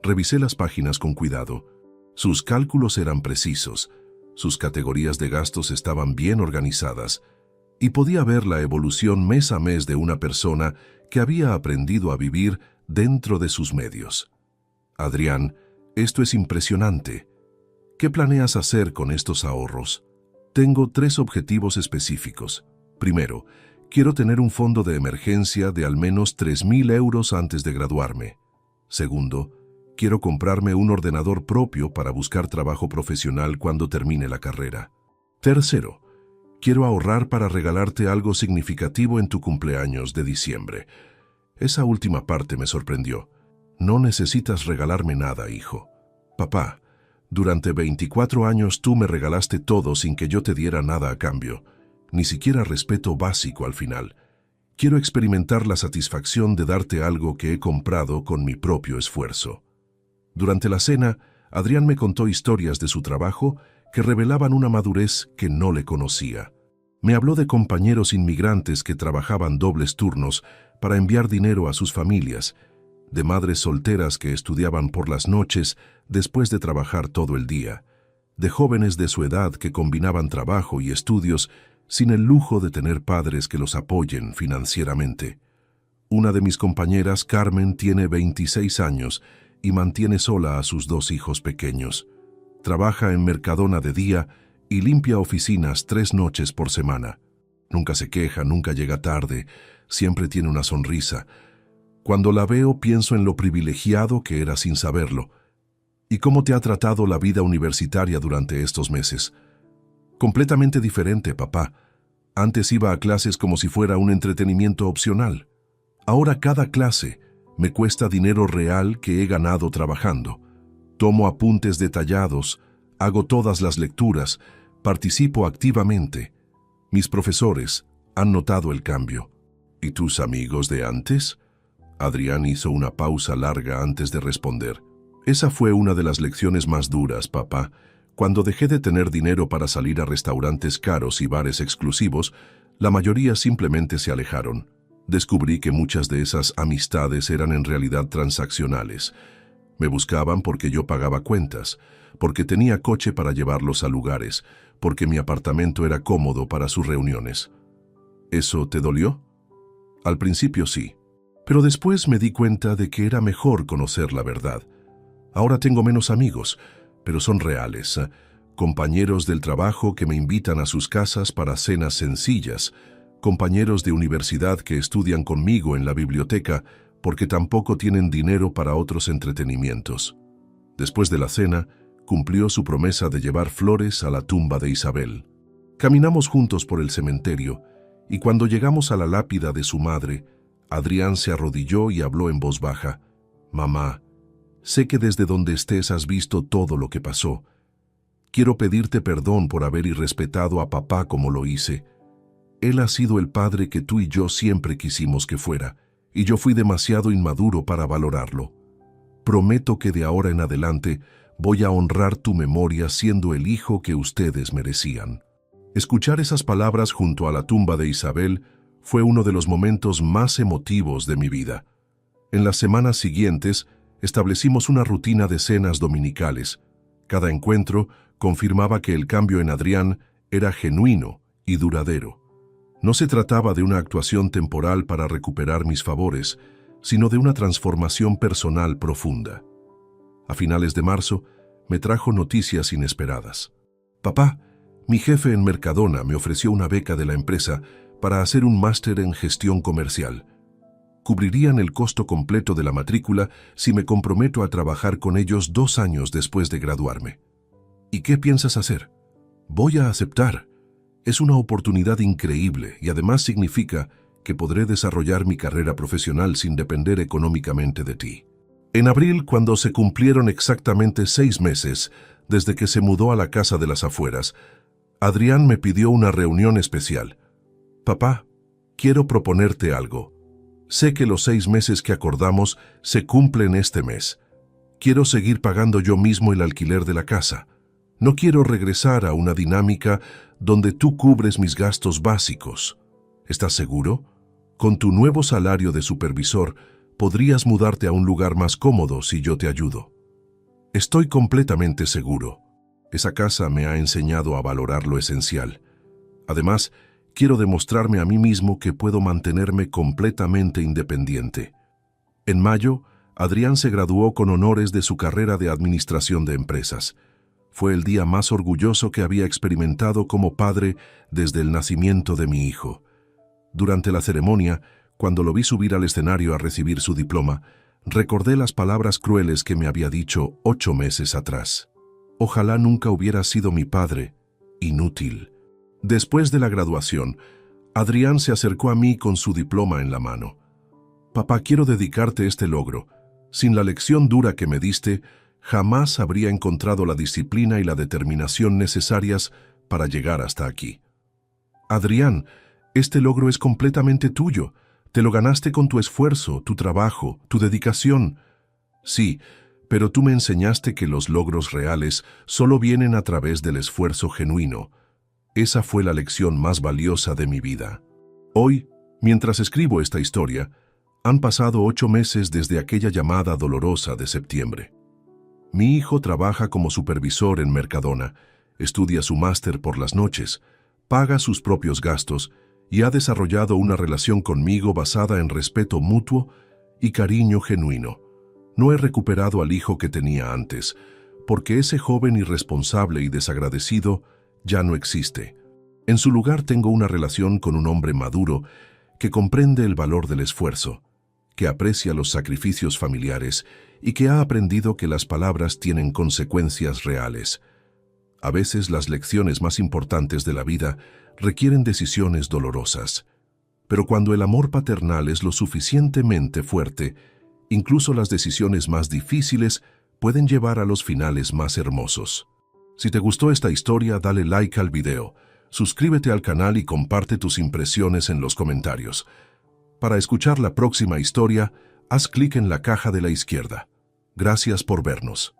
Revisé las páginas con cuidado. Sus cálculos eran precisos, sus categorías de gastos estaban bien organizadas, y podía ver la evolución mes a mes de una persona que había aprendido a vivir dentro de sus medios. Adrián, esto es impresionante. ¿Qué planeas hacer con estos ahorros? Tengo 3 objetivos específicos. Primero, quiero tener un fondo de emergencia de al menos 3.000 euros antes de graduarme. Segundo, quiero comprarme un ordenador propio para buscar trabajo profesional cuando termine la carrera. Tercero, quiero ahorrar para regalarte algo significativo en tu cumpleaños de diciembre. Esa última parte me sorprendió. No necesitas regalarme nada, hijo. Papá, durante 24 años tú me regalaste todo sin que yo te diera nada a cambio. Ni siquiera respeto básico al final. Quiero experimentar la satisfacción de darte algo que he comprado con mi propio esfuerzo. Durante la cena, Adrián me contó historias de su trabajo que revelaban una madurez que no le conocía. Me habló de compañeros inmigrantes que trabajaban dobles turnos para enviar dinero a sus familias, de madres solteras que estudiaban por las noches después de trabajar todo el día, de jóvenes de su edad que combinaban trabajo y estudios sin el lujo de tener padres que los apoyen financieramente. Una de mis compañeras, Carmen, tiene 26 años y mantiene sola a sus 2 hijos pequeños. Trabaja en Mercadona de día y limpia oficinas 3 noches por semana. Nunca se queja, nunca llega tarde, siempre tiene una sonrisa. Cuando la veo pienso en lo privilegiado que era sin saberlo. ¿Y cómo te ha tratado la vida universitaria durante estos meses? Completamente diferente, papá. Antes iba a clases como si fuera un entretenimiento opcional. Ahora cada clase me cuesta dinero real que he ganado trabajando. Tomo apuntes detallados, hago todas las lecturas, participo activamente. Mis profesores han notado el cambio. ¿Y tus amigos de antes? Adrián hizo una pausa larga antes de responder. Esa fue una de las lecciones más duras, papá. Cuando dejé de tener dinero para salir a restaurantes caros y bares exclusivos, la mayoría simplemente se alejaron. Descubrí que muchas de esas amistades eran en realidad transaccionales. Me buscaban porque yo pagaba cuentas, porque tenía coche para llevarlos a lugares, porque mi apartamento era cómodo para sus reuniones. ¿Eso te dolió? Al principio sí, pero después me di cuenta de que era mejor conocer la verdad. Ahora tengo menos amigos, pero son reales, compañeros del trabajo que me invitan a sus casas para cenas sencillas, compañeros de universidad que estudian conmigo en la biblioteca porque tampoco tienen dinero para otros entretenimientos. Después de la cena, cumplió su promesa de llevar flores a la tumba de Isabel. Caminamos juntos por el cementerio, y cuando llegamos a la lápida de su madre, Adrián se arrodilló y habló en voz baja. «Mamá, sé que desde donde estés has visto todo lo que pasó. Quiero pedirte perdón por haber irrespetado a papá como lo hice. Él ha sido el padre que tú y yo siempre quisimos que fuera, y yo fui demasiado inmaduro para valorarlo. Prometo que de ahora en adelante voy a honrar tu memoria siendo el hijo que ustedes merecían». Escuchar esas palabras junto a la tumba de Isabel fue uno de los momentos más emotivos de mi vida. En las semanas siguientes, establecimos una rutina de cenas dominicales. Cada encuentro confirmaba que el cambio en Adrián era genuino y duradero. No se trataba de una actuación temporal para recuperar mis favores, sino de una transformación personal profunda. A finales de marzo, me trajo noticias inesperadas. «Papá, mi jefe en Mercadona me ofreció una beca de la empresa para hacer un máster en gestión comercial. Cubrirían el costo completo de la matrícula si me comprometo a trabajar con ellos 2 años después de graduarme. ¿Y qué piensas hacer?» «Voy a aceptar. Es una oportunidad increíble y además significa que podré desarrollar mi carrera profesional sin depender económicamente de ti». En abril, cuando se cumplieron exactamente 6 meses desde que se mudó a la casa de las afueras, Adrián me pidió una reunión especial. «Papá, quiero proponerte algo. Sé que los 6 meses que acordamos se cumplen este mes. Quiero seguir pagando yo mismo el alquiler de la casa. No quiero regresar a una dinámica donde tú cubres mis gastos básicos. ¿Estás seguro? Con tu nuevo salario de supervisor, podrías mudarte a un lugar más cómodo si yo te ayudo». «Estoy completamente seguro. Esa casa me ha enseñado a valorar lo esencial. Además, quiero demostrarme a mí mismo que puedo mantenerme completamente independiente». En mayo, Adrián se graduó con honores de su carrera de administración de empresas. Fue el día más orgulloso que había experimentado como padre desde el nacimiento de mi hijo. Durante la ceremonia, cuando lo vi subir al escenario a recibir su diploma, recordé las palabras crueles que me había dicho 8 meses atrás. «Ojalá nunca hubiera sido mi padre. Inútil». Después de la graduación, Adrián se acercó a mí con su diploma en la mano. «Papá, quiero dedicarte este logro. Sin la lección dura que me diste, jamás habría encontrado la disciplina y la determinación necesarias para llegar hasta aquí». «Adrián, este logro es completamente tuyo. Te lo ganaste con tu esfuerzo, tu trabajo, tu dedicación». «Sí, pero tú me enseñaste que los logros reales solo vienen a través del esfuerzo genuino. Esa fue la lección más valiosa de mi vida». Hoy, mientras escribo esta historia, han pasado 8 meses desde aquella llamada dolorosa de septiembre. Mi hijo trabaja como supervisor en Mercadona, estudia su máster por las noches, paga sus propios gastos y ha desarrollado una relación conmigo basada en respeto mutuo y cariño genuino. No he recuperado al hijo que tenía antes, porque ese joven irresponsable y desagradecido ya no existe. En su lugar tengo una relación con un hombre maduro que comprende el valor del esfuerzo, que aprecia los sacrificios familiares y que ha aprendido que las palabras tienen consecuencias reales. A veces las lecciones más importantes de la vida requieren decisiones dolorosas, pero cuando el amor paternal es lo suficientemente fuerte, incluso las decisiones más difíciles pueden llevar a los finales más hermosos. Si te gustó esta historia, dale like al video, suscríbete al canal y comparte tus impresiones en los comentarios. Para escuchar la próxima historia, haz clic en la caja de la izquierda. Gracias por vernos.